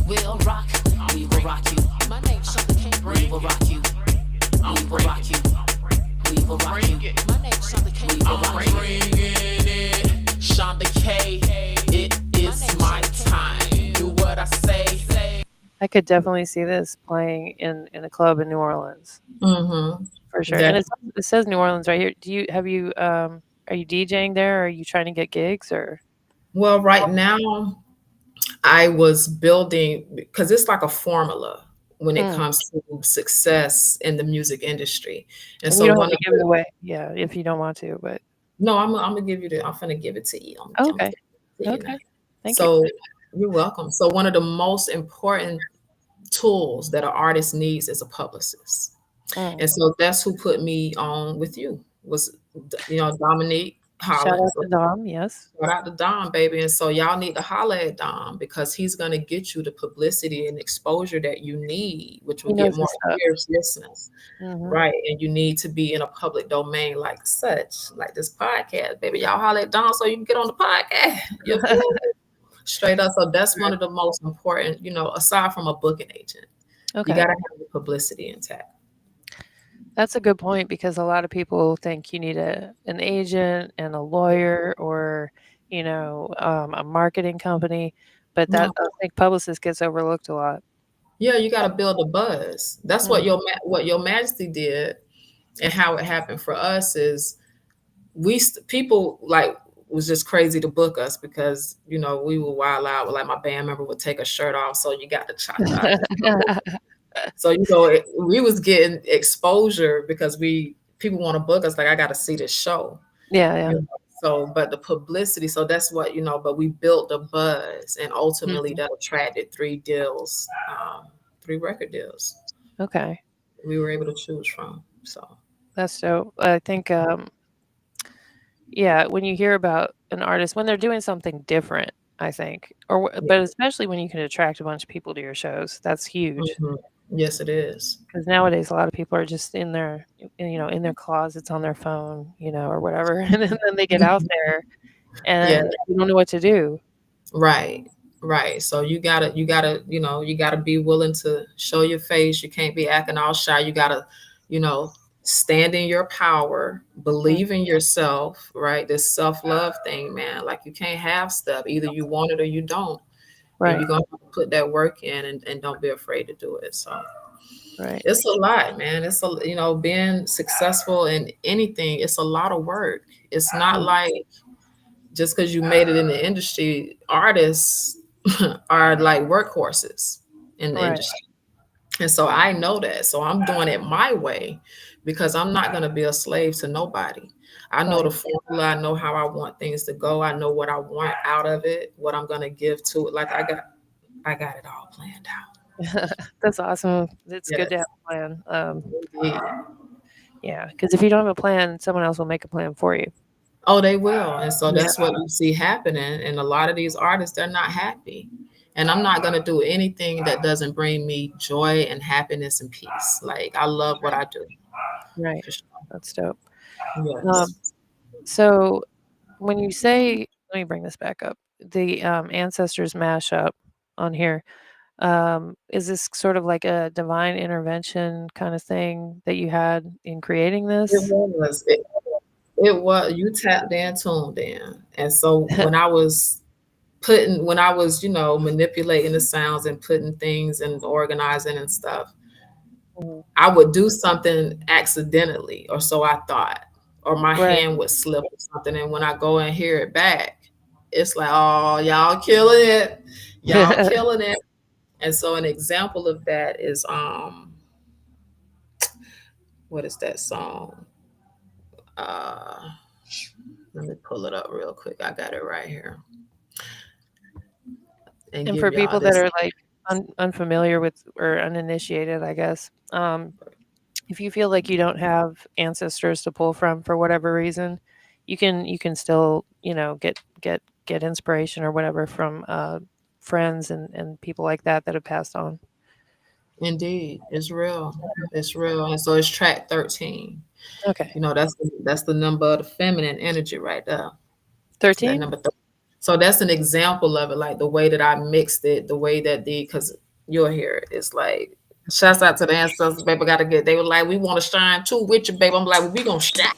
We will rock. We will rock you. My name is Shunda K. We will rock you. We will rock you. We will rock you. My name is Shunda K. We will rock you. Bringing it, Shunda K. It is my time. Do what I say. I could definitely see this playing in a club in New Orleans. For sure. And it says New Orleans right here. Are you DJing there, or are you trying to get gigs, or? Well, right now I was building, because it's like a formula when it comes to success in the music industry. And so you don't have to give it away, if you don't want to, but no, I'm gonna give you I'm gonna give it to you. Okay. Thank you. So you're welcome. So one of the most important tools that an artist needs is a publicist. And so that's who put me on with you, was Dominique Holland. Shout out to Dom, yes. Shout out to Dom, baby. And so y'all need to holler at Dom, because he's going to get you the publicity and exposure that you need, which will get more ears, listeners. Right. And you need to be in a public domain like such, like this podcast, baby. Y'all holler at Dom so you can get on the podcast. You feel me? Straight up. So that's one of the most important, aside from a booking agent. Okay. You got to have the publicity intact. That's a good point, because a lot of people think you need an agent and a lawyer, or a marketing company, but that No. I think publicist gets overlooked a lot. Yeah, you got to build a buzz. That's what Mm. your Majesty did, and how it happened for us is people like was just crazy to book us because we were wild out. Like my band member would take a shirt off, so you got the cha cha. So we was getting exposure because people want to book us. Like I got to see this show. Yeah, yeah. So, but the publicity. So that's what But we built a buzz, and ultimately Mhm. that attracted 3 record deals. Okay, We were able to choose from. So that's dope. I think, yeah, when you hear about an artist when they're doing something different, I think, yeah. but especially when you can attract a bunch of people to your shows, that's huge. Mhm. Yes, it is. Because nowadays a lot of people are just in their closets on their phone, or whatever, and then they get out there Yeah. and you don't know what to do. Right. Right. So you gotta be willing to show your face. You can't be acting all shy. You gotta, stand in your power, Mm, believe in yourself, right? This self-love thing, man. Like you can't have stuff. Either you want it or you don't. And right, you're gonna have to put that work in and don't be afraid to do it. So right. it's a lot, man. Being successful in anything, it's a lot of work. It's not Mm, like just because you made it in the industry, artists are like workhorses in the right, industry. And so I know that. So I'm doing it my way because I'm not going to be a slave to nobody. I know the right. formula. I know how I want things to go. I know what I want out of it, what I'm going to give to it. Like I got it all planned out. That's awesome. It's good to have Yes, a plan. indeed. Yeah, because if you don't have a plan, someone else will make a plan for you. Oh, they will. And so Yeah, that's what you see happening. And a lot of these artists, they're not happy. And I'm not going to do anything that doesn't bring me joy and happiness and peace. Like, I love what I do. right. For sure. That's dope. Um, Yes. so when you say, let me bring this back up, the ancestors mashup on here, is this sort of like a divine intervention kind of thing that you had in creating It this? was. It was. You tapped in, tuned in. And so when I was, manipulating the sounds and putting things and organizing and stuff, Mhm. I would do something accidentally, or so I thought, or my Right. hand would slip or something. And when I go and hear it back, it's like, oh, y'all killing it. Y'all killing it. And so an example of that is what is that song? Uh Let me pull it up real quick. I got it right here. And And give for y'all people that this. are like unfamiliar with or uninitiated, I guess, if you feel like you don't have ancestors to pull from for whatever reason, you can still get inspiration or whatever from friends and people like that have passed on. Indeed, it's real. It's real. And so it's track 13. Okay, That's the number of the feminine energy right there. That 13. number 13. So that's an example of it, like the way that I mixed it, the way that because you'll hear it. It's like, shouts out to the ancestors, baby. They were like, we want to shine too with you, baby. I'm like, well, we gonna shine.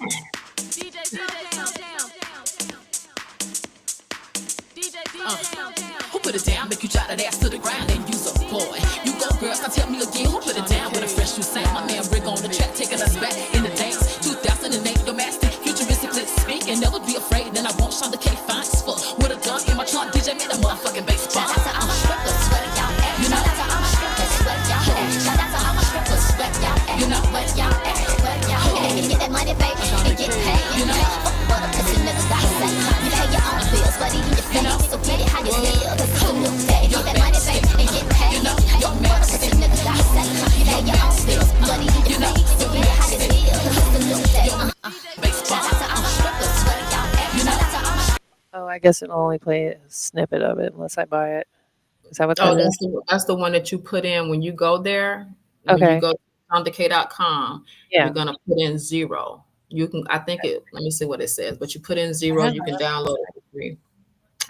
Who put it down, make you drop that ass to the ground and use a boy. You go, girls, now tell me again, who put it down with a fresh new sound? My man Rick on the track, taking us back in the dance. 2008, your master, futuristically speaking, never be afraid. Then I want Shunda K fine as fuck. With a gun in my trunk, DJ made a motherfucking bass bomb. Shout out to all my strippers, sweat y'all at. You know, shout out to all my strippers, sweat y'all at. Shout out to all my strippers, sweat y'all at. You know, sweat y'all at, sweat y'all at. And get that money, baby, and get paid. You know, fuck what a pussy nigga got to say. You pay your own bills, but even your face. So get it how you feel, 'cause it's a new day. Get that money, baby, and get paid. You know, fuck what a pussy nigga got to say. You pay your own bills, but even your face. So get it how you feel, 'cause it's a new day. Shout out to all my strippers, sweat y'all at. You know, shout out to all my Oh, I guess it'll only play a snippet of it unless I buy it. Is that what that Oh, is? that's the one that you put in when you go there. When you Okay. go to shundak.com, Yeah. you're gonna put in 0. You can, I think it. Let me see what it says. But you put in 0, you can download it for free.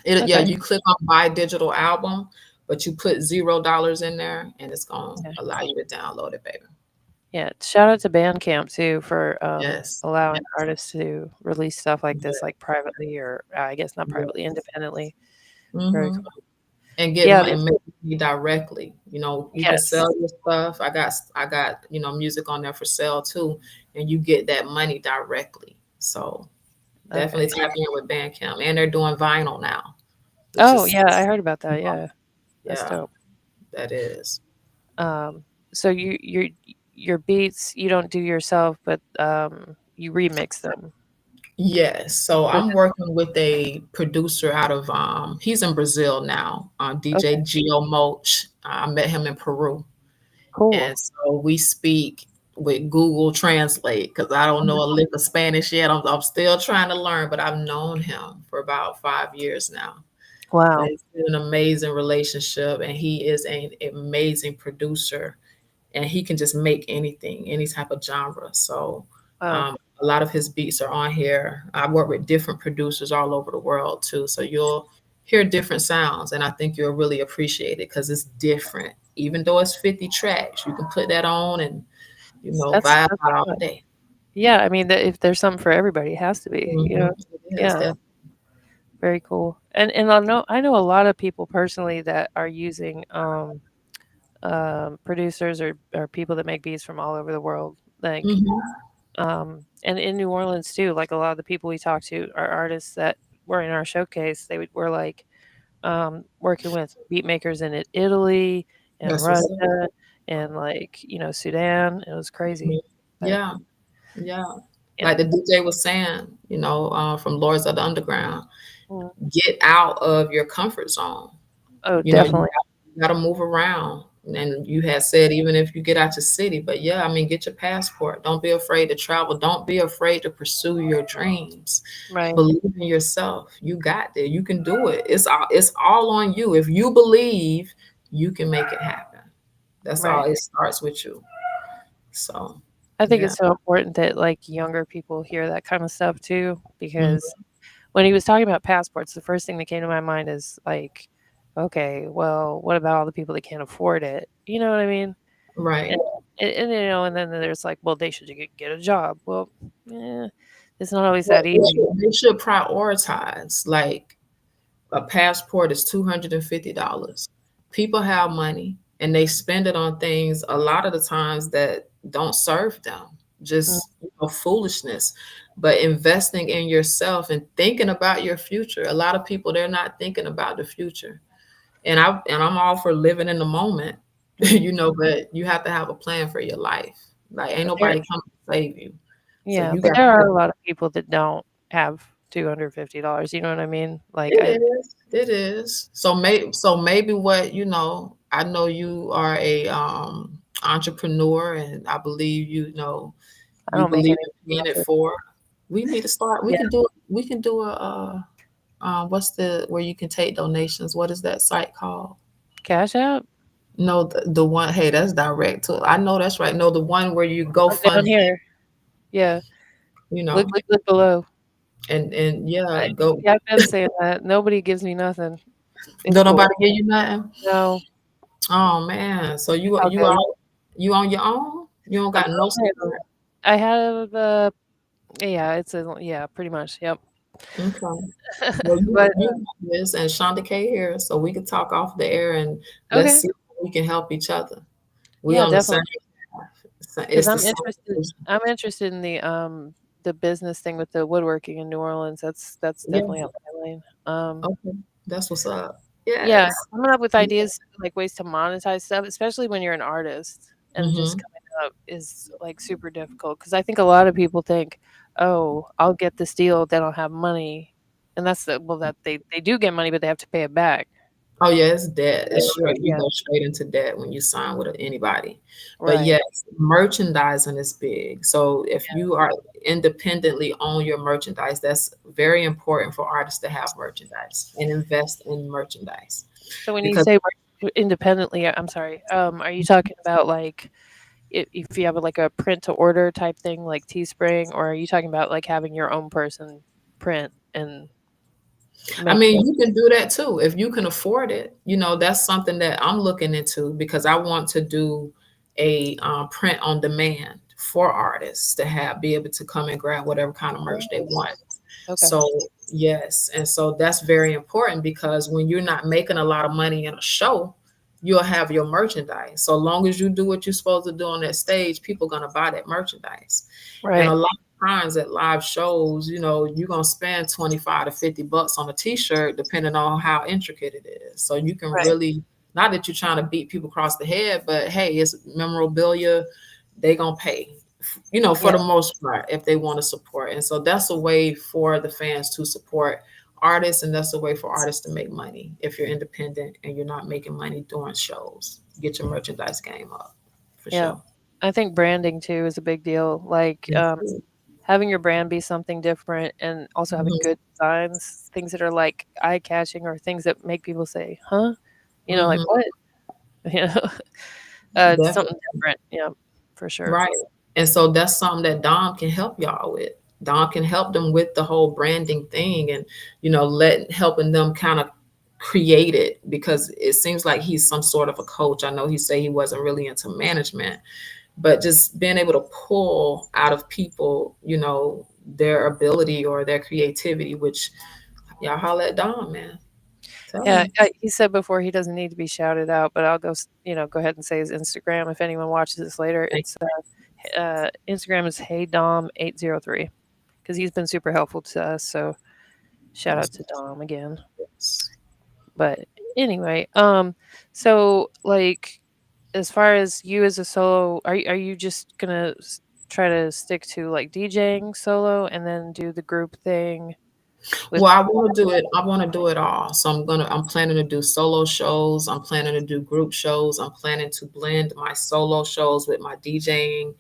Yeah, Okay. you click on buy digital album, but you put $0 in there, and it's gonna Okay. allow you to download it, baby. Yeah, shout out to Bandcamp too for Yes. allowing Yes. artists to release stuff like this, Yeah. like privately, or I guess not privately, Yes. independently. Very Hmm. cool. And get Yeah, money and make money directly. You can yes. sell your stuff. I got music on there for sale too, and you get that money directly. So definitely Okay. tap in with Bandcamp, and they're doing vinyl now, which Oh is yeah, I heard about that. Yeah, that's yeah, dope. that is. Um, so your beats you don't do yourself, but you remix them. Yes. So Or I'm working with a producer out of he's in Brazil now, DJ okay, Geo Mulch. I met him in Peru. cool. And so we speak with Google Translate because I don't know a lick of Spanish yet. I'm still trying to learn, but I've known him for about 5 years now. But Wow. it's been an amazing relationship, and he is an amazing producer, and he can just make anything, any type of genre. So Wow. a lot of his beats are on here. I work with different producers all over the world too, so you'll hear different sounds, and I think you'll really appreciate it because it's different. Even though it's 50 tracks, you can put that on and vibe That's out all good. day. Yeah, I mean, if there's something for everybody, it has to be. You know. Mhm. It is Yeah. that. Very cool. And I know a lot of people personally that are using producers or people that make beats from all over the world. Like Mhm. and in New Orleans too, like a lot of the people we talk to are artists that were in our showcase. Were like working with beat makers in Italy and That's what's up. Russia and like, Sudan. It was crazy. Mhm. But Yeah, yeah. and Like the DJ was saying, from Lords of the Underground, mm, get out of your comfort zone. oh, You definitely. got to move around. And you had said, even if you get out your city, but yeah, I mean, get your passport. Don't be afraid to travel. Don't be afraid to pursue your dreams. Right. Believe in yourself. You got there. You can do it. It's all on you. If you believe, you can make it happen. That's all. Right. It starts with you. So, I think yeah. it's so important that like younger people hear that kind of stuff too, because Mhm. when he was talking about passports, the first thing that came to my mind is like, okay, well, what about all the people that can't afford it? You know what I mean? Right. And and then there's like, well, they should get a job. Well, eh, it's not always Well, that they easy. should, they should prioritize. Like a passport is $250. People have money and they spend it on things a lot of the times that don't serve them, Mm, just foolishness. But investing in yourself and thinking about your future, a lot of people they're not thinking about the future. And I'm all for living in the moment, mm. but you have to have a plan for your life. Like ain't But there, nobody coming to save you. So yeah, you but got there are to. a lot of people that don't have $250. You know what I mean? Like It is. It is. So maybe what I know you are a entrepreneur, and I believe I you don't make believe any in paying it profit. forward. We need to start. We Yeah, can do. We can do a. What's the where you can take donations? What is that site called? Cash App. No, the one. Hey, that's direct to. I know that's right. No, the one where you go Oh, down fund. here. Yeah, You look, know, look, look below. and yeah, go. Yeah, I've been saying that. Nobody gives me nothing. It's Don't cool. nobody give you nothing. No, Oh man, so it's you all you good. out you on your own? You don't I'm got no on support. I have yeah, yeah, pretty much. Yep. Okay. Well, But you got this and Shunda K here, so we can talk off the air and let's okay. see if we can help each other. We Yeah, on the same definitely. path. Because It's the same. I'm interested in the business thing with the woodworking in New Orleans. That's Yeah. definitely up my lane. Okay. That's what's up. Yeah, Yes. coming up with Yeah. ideas like ways to monetize stuff, especially when you're an artist and just Mhm. coming up is like super difficult. Because I think a lot of people think, oh, I'll get this deal, then I'll have money, and that's that they do get money, but they have to pay it back. Oh yeah, it's debt. It's straight. You Yeah, go straight into debt when you sign with anybody. But right. yes, merchandising is big. So if you are independently own your merchandise, that's very important for artists to have merchandise and invest in merchandise So when you because say work independently, I'm sorry. Are you talking about like if you have like a print to order type thing like Teespring, or are you talking about like having your own person print and I make mean, the you can do that too if you can afford it. That's something that I'm looking into because I want to do a print on demand for artists to be able to come and grab whatever kind of merch they want. Okay. So yes, and so that's very important because when you're not making a lot of money in a show, you'll have your merchandise. So long as you do what you're supposed to do on that stage, people are gonna buy that merchandise. And a Right. lot of times at live shows, you're gonna spend 25 to $50 on a t-shirt, depending on how intricate it is. So you can Right. really, not that you're trying to beat people across the head, but hey, it's memorabilia, they gonna pay, for Yeah. the most part, if they want to support. And so that's a way for the fans to support artists, and that's a way for artists to make money. If you're independent and you're not making money during shows, get your merchandise game up for Yeah. sure. I think branding too is a big deal. Like having your brand be something different and also having Mhm. good designs, things that are like eye catching or things that make people say, huh? Like Mhm. what? You know, something Definitely. different. Yeah, for sure. Right. And so that's something that Dom can help y'all with. Dom can help them with the whole branding thing, and helping them kind of create it, because it seems like he's some sort of a coach. I know he said he wasn't really into management, but just being able to pull out of people, their ability or their creativity, which y'all holler at Dom, man. Tell Yeah, him. he said before he doesn't need to be shouted out, but I'll go ahead and say his Instagram if anyone watches this later. It's Instagram is heydom803 because he's been super helpful to us. So shout out to Dom again. But anyway, so like as far as you as a solo, are you just gonna try to stick to like DJing solo and then do the group thing with? Well, I want to do it all. So I'm planning to do solo shows. I'm planning to do group shows. I'm planning to blend my solo shows with my DJing.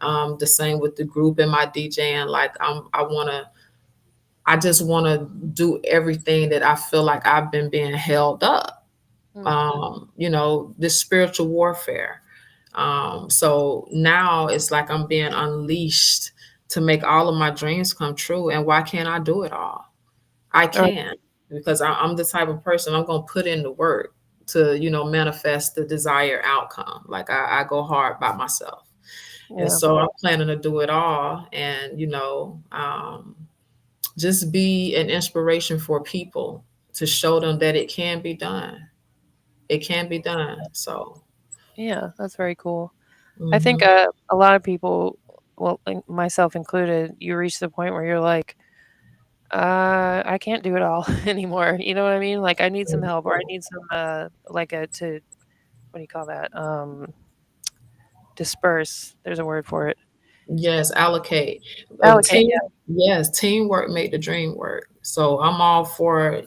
The same with the group and my DJing. Like I just want to do everything that I feel like I've been being held up. Mm, This spiritual warfare. So now it's like I'm being unleashed to make all of my dreams come true. And why can't I do it all? I all right, can, because I'm the type of person, I'm going to put in the work to, manifest the desired outcome. Like I go hard by myself. And yeah, so I'm planning to do it all, and, just be an inspiration for people to show them that it can be done. It can be done. So, yeah, that's very cool. I think mhm. a lot of people, well, like myself included, you reach the point where you're like, I can't do it all anymore. You know what I mean? Like I need some help, or I need some like a to what do you call that? Disperse. There's a word for it. Yes, allocate. Allocate. Yeah. Yes, teamwork make the dream work. So I'm all for,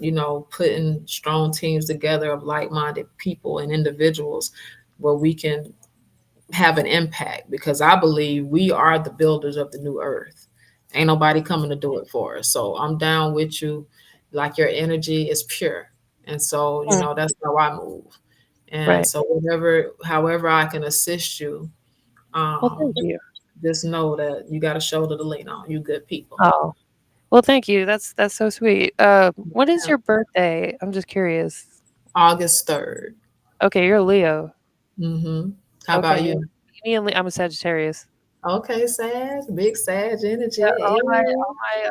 putting strong teams together of like-minded people and individuals where we can have an impact, because I believe we are the builders of the new earth. Ain't nobody coming to do it for us. So I'm down with you. Like, your energy is pure. And so, Mm, that's how I move. And right. so however I can assist you, Well, thank um, you. just know that you got a shoulder to lean on. You good people. Oh, well, thank you. That's so sweet. What is your birthday? I'm just curious. August 3rd. Okay, you're a Leo. Mm-hmm. How about Okay, you? me and I'm a Sagittarius. Okay, Sag, big Sag energy. Yeah, Hey,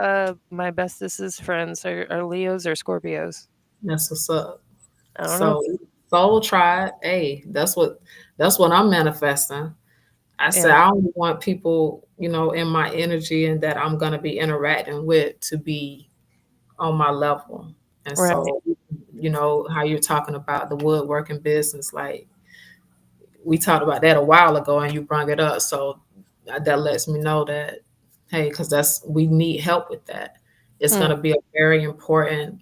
all my bestest friends are Leos or Scorpios. that's what's up. I don't know. So, Soul Tribe, hey, that's what I'm manifesting. I said Yeah. I only want people, in my energy and that I'm gonna be interacting with to be on my level. And Right. so, how you're talking about the woodworking business, like we talked about that a while ago, and you brought it up. So that lets me know that, hey, because we need help with that. It's Mm, gonna be a very important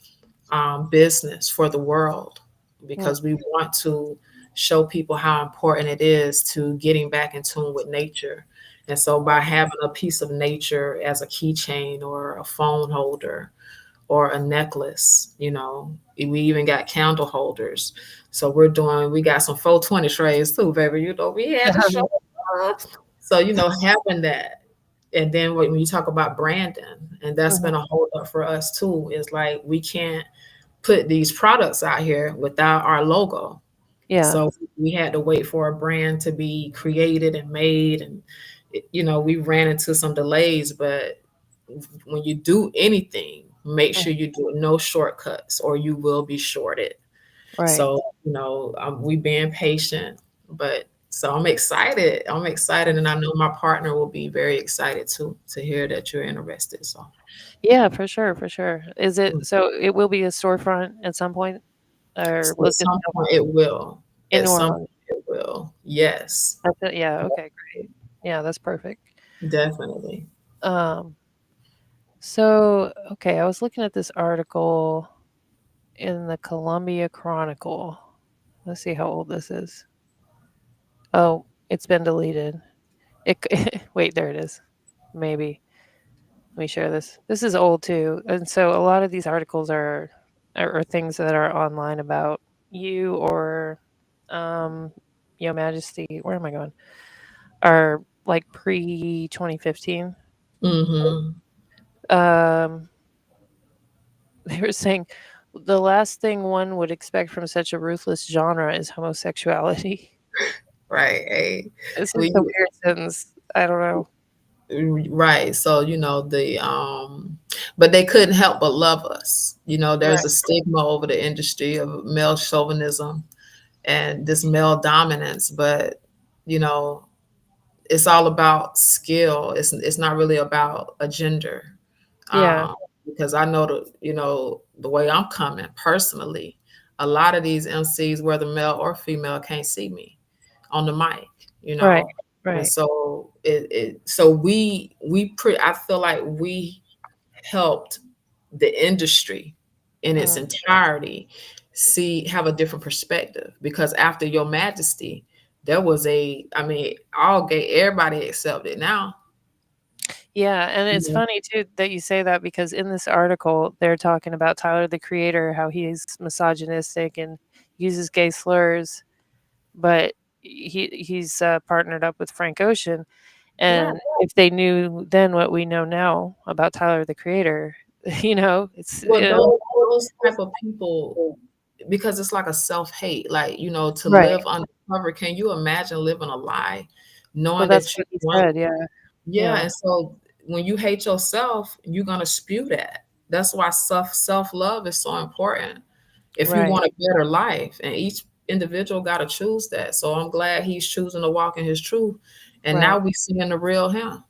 business for the world, mm, because we want to show people how important it is to getting back in tune with nature. And so by having a piece of nature as a keychain or a phone holder or a necklace, we even got candle holders. So we got some 420 trays too, baby. We had to show up. So, having that. And then when you talk about branding, and that's mhm. been a hold up for us too, is like we can't put these products out here without our logo. Yeah. So we had to wait for a brand to be created and made, and we ran into some delays. But when you do anything, make Mm. sure you do no shortcuts, or you will be shorted. Right. So we being patient, but so I'm excited. I'm excited, and I know my partner will be very excited too to hear that you're interested. So Yeah, for sure, for sure. Is it mm. so it will be a storefront at some point, or At will it just some point it will. in At New some Orleans? point it will. Yes, That's it, yeah, okay, great. Yeah, that's perfect. definitely. Um, so, okay, I was looking at this article in the Columbia Chronicle. Let's see how old this is. Oh, it's been deleted. Wait, there it is. Maybe. Let me share this. This is old too, and so a lot of these articles are things that are online about you or, um, Your Majesty. Where am I going? Are like pre 2015. Mm-hmm. Um, they were saying the last thing one would expect from such a ruthless genre is homosexuality. Right. Hey, It's just we a weird sentence. I don't know. right. So but they couldn't help but love us. There's Right. a stigma over the industry of male chauvinism and this male dominance, but you know, it's all about skill. It's not really about a gender. Yeah. Because I know the way I'm coming personally, a lot of these MCs, whether male or female, can't see me on the mic, Right. and Right. so I feel like we helped the industry in its Mm. entirety have a different perspective, because after Your Majesty, there was all gay, everybody accepted now. Yeah, and it's Mhm. funny too that you say that because in this article they're talking about Tyler the Creator, how he's misogynistic and uses gay slurs, but he's partnered up with Frank Ocean, Right. and if they knew then what we know now about Tyler the Creator, it's Well, those type of people, because it's like a self-hate, like, to right. live undercover. Can you imagine living a lie, Well, knowing that's that you what he want? said. Yeah, Yeah, yeah, and so when you hate yourself, you're gonna spew that. That's why self-love is so important. If you right, want a better life, and each individual got to choose that. So I'm glad he's choosing to walk in his truth, and right. now we seeing the real him.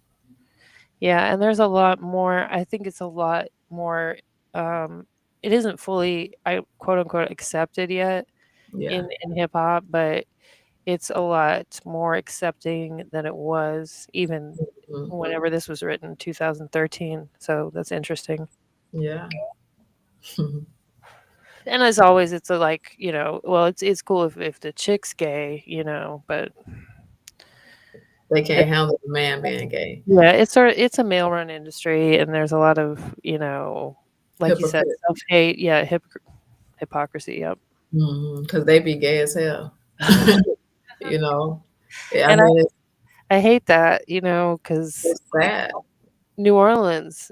Yeah, and there's a lot more. I think it's a lot more. Um, it isn't fully, I quote unquote, accepted yet Yeah. in hip hop, but it's a lot more accepting than it was even Mhm. whenever this was written, 2013. So that's interesting. Yeah. And as always, it's a like, well, it's cool if the chick's gay, but They it, can't handle the man being gay. yeah, it's a male run industry, and there's a lot of, like you said, Hypocrite. self hate, yeah, hypocrisy, yep. Because they be gay as hell. You know, yeah, I And mean, I hate that, because it's sad. New Orleans,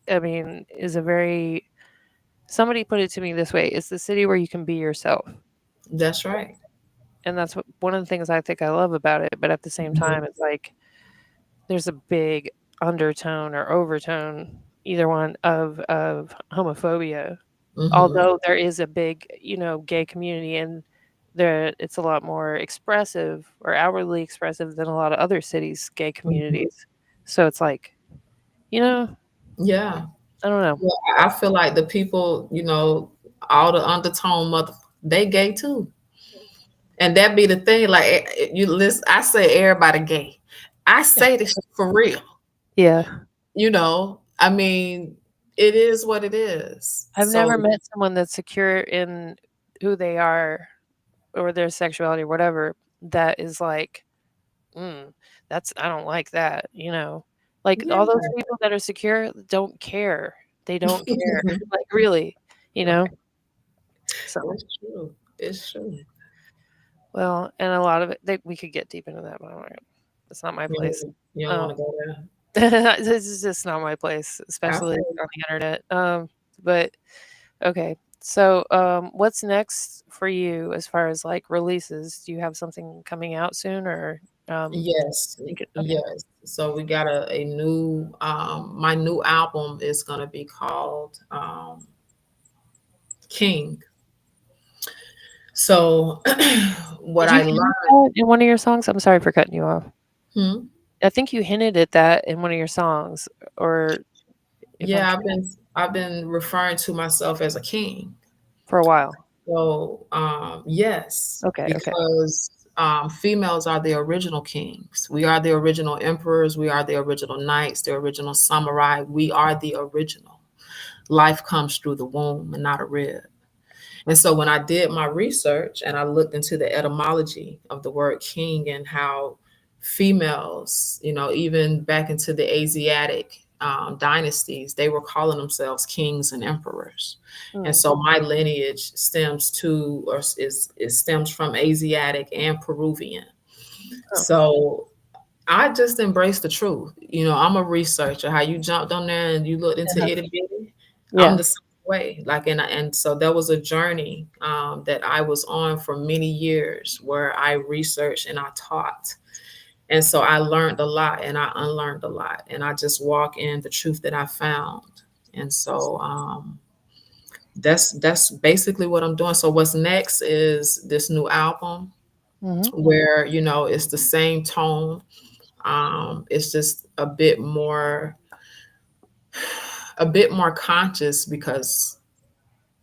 I mean, is a very somebody put it to me this way, it's the city where you can be yourself. That's right. And that's one of the things I think I love about it, but at the same Mhm, time, it's like there's a big undertone or overtone, either one of homophobia. mhm, Although there is a big, gay community and there it's a lot more expressive or outwardly expressive than a lot of other cities' gay mhm. communities. So it's like, you know, Yeah. I don't know. Well, I feel like the people, all the undertone they gay too. And that be the thing. Like, you listen, I say everybody gay. I say this for real. Yeah. I mean, it is what it is. I've never So met someone that's secure in who they are or their sexuality or whatever that is like, "Mm, that's I don't like that." Like, yeah, all those people that are secure don't care. They don't care, like, really, you know? So, it's true. It's true. well, and a lot of it we could get deep into that, but I'm not gonna it's not my place. You don't Um, want to go there. this is just not my place, I especially feel on the internet. But okay. So, what's next for you as far as like releases? Do you have something coming out soon, or Yes, okay, yes. So we got a new my new album is gonna be called King. So what did you I hint at learned, that in one of your songs? I'm sorry for cutting you off. hmm? I think you hinted at that in one of your songs, or if I'm Yeah, tr- I've been referring to myself as a king. for a while. So yes, Okay, okay, because females are the original kings. We are the original emperors. We are the original knights, the original samurai. We are the original. Life comes through the womb and not a rib. And so when I did my research and I looked into the etymology of the word king and how females, even back into the Asiatic dynasties, they were calling themselves kings and emperors. And mm, so my lineage stems to, or it stems from Asiatic and Peruvian. oh, So I just embrace the truth. I'm a researcher. How you jumped on there and you looked into uh-huh. itty bitty. I'm Yeah, the same way. Like, and so there was a journey that I was on for many years where I researched and I taught. And so I learned a lot and I unlearned a lot. And I just walk in the truth that I found. And so that's basically what I'm doing. So what's next is this new album hmm, where, it's the same tone. It's just a bit more conscious because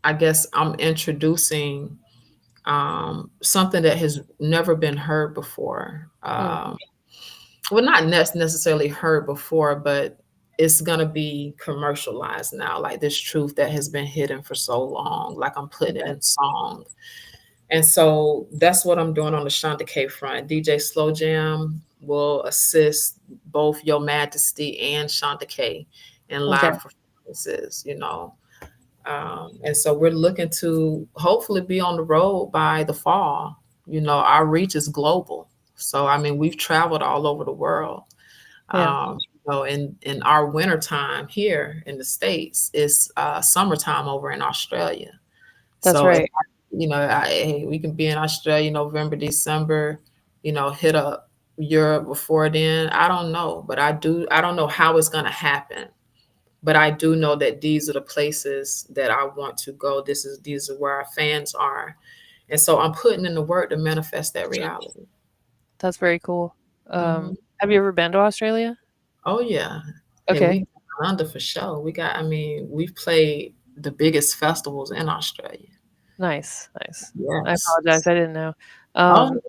I guess I'm introducing something that has never been heard before. mm, Well, not necessarily heard before, but it's gonna be commercialized now. Like this truth that has been hidden for so long, like I'm putting it okay, in song. And so that's what I'm doing on the Shunda K front. DJ Slow Jam will assist both Your Majesty and Shunda K in okay, live performances. And so we're looking to hopefully be on the road by the fall. Our reach is global. So, I mean, we've traveled all over the world. yeah, In our winter time here in the States, it's summertime over in Australia. that's So if right. hey, we can be in Australia November, December, hit up Europe before then. I don't know, but I don't know how it's gonna happen. But I do know that these are the places that I want to go. These are where our fans are. And so I'm putting in the work to manifest that reality. That's very cool. Hmm. Have you ever been to Australia? Oh yeah. And Okay, we under for sure. I mean, we've played the biggest festivals in Australia. nice, nice. I Yes. apologize, I didn't know. Oh, Um,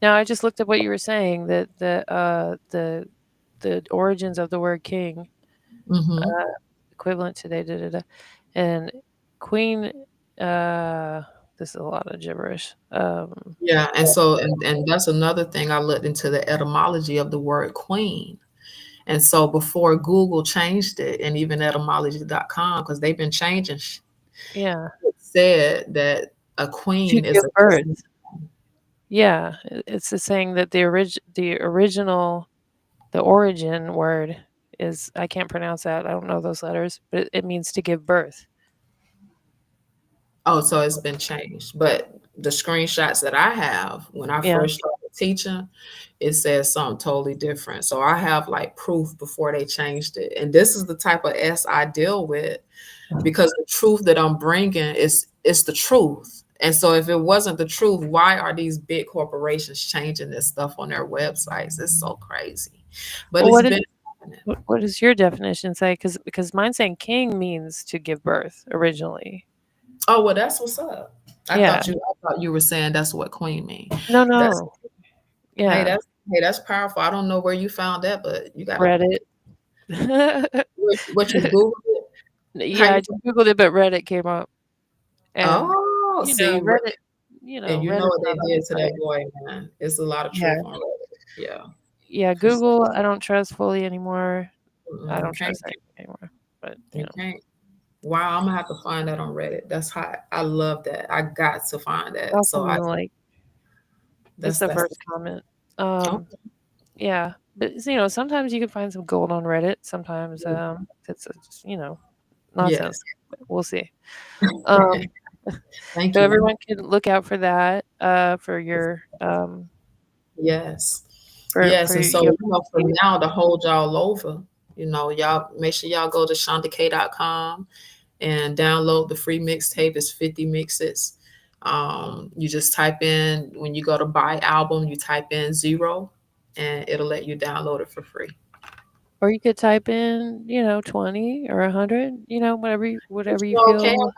Now I just looked at what you were saying that the origins of the word king, hmm. uh, equivalent to da da da, and queen. Uh, this is a lot of gibberish. Yeah, and so and that's another thing. I looked into the etymology of the word queen. And so before Google changed it, and even etymology.com, because they've been changing, Yeah, it said that a to queen is give a queen. birth. Yeah, it's the saying that the original, the origin word is I can't pronounce that. I don't know those letters, but it means to give birth. Oh, so it's been changed. But the screenshots that I have when I Yeah, first started teaching, it says something totally different. So I have like proof before they changed it. And this is the type of S I deal with because the truth that I'm bringing is the truth. And so if it wasn't the truth, why are these big corporations changing this stuff on their websites? It's so crazy. But well, it's been happening. what does your definition say? Because mine saying king means to give birth originally. Oh, well, that's what's up. I Yeah. thought you were saying that's what queen mean. No, That's no. hey, Yeah. that's powerful. I don't know where you found that, but you gotta Reddit. what you Googled it? How Yeah, you I just Googled it, but Reddit came up. And, oh see Reddit and you know Reddit's what they not did always to that right. boy, man. It's a lot of Yeah. truth on Reddit. Yeah. Yeah, For sure. Google, I don't trust fully anymore. I Mm-mm, you don't can't trust anything anymore. But, you can't. Wow, I'm gonna have to find that on Reddit. That's hot. I love that. I got to find that. I'll So send I you the link. It's the that's first comment. oh, Yeah, but, sometimes you can find some gold on Reddit. Sometimes, it's just, yes. nonsense. we'll see. Um, Thank so you. everyone can look out for that. For your Yes. for Yes. And so, your from now to hold y'all over, y'all make sure y'all go to shundak.com and download the free mixtape. It's 50 mixes. You just type in, when you go to buy album, you type in 0 and it'll let you download it for free. Or you could type in, 20 or 100, whatever you Okay, feel.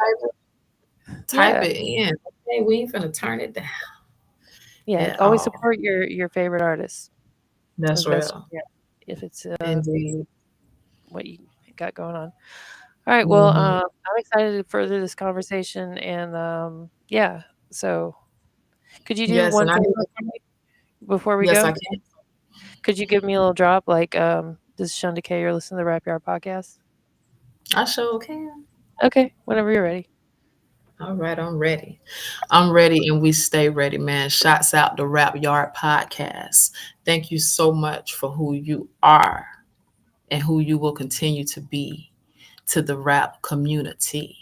type Yeah. it in. Okay, we ain't finna turn it down Yeah, at always all. support your favorite artists That's as best real. you can, if it's Indeed. what you got going on. All right, well, Mhm. I'm excited to further this conversation, and yeah. So, could you do Yes, one and I favor need for me before we yes, go? I can. Could you give me a little drop, like, this is Shunda K, you're listening to the Rap Yard podcast? I sure can. Okay, whenever you're ready. All right, I'm ready. I'm ready, and we stay ready, man. Shots out the Rap Yard podcast. Thank you so much for who you are and who you will continue to be to the rap community.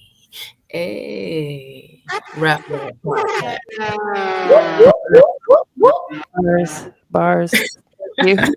Hey, Rap Yard podcast. Bars. Thank you.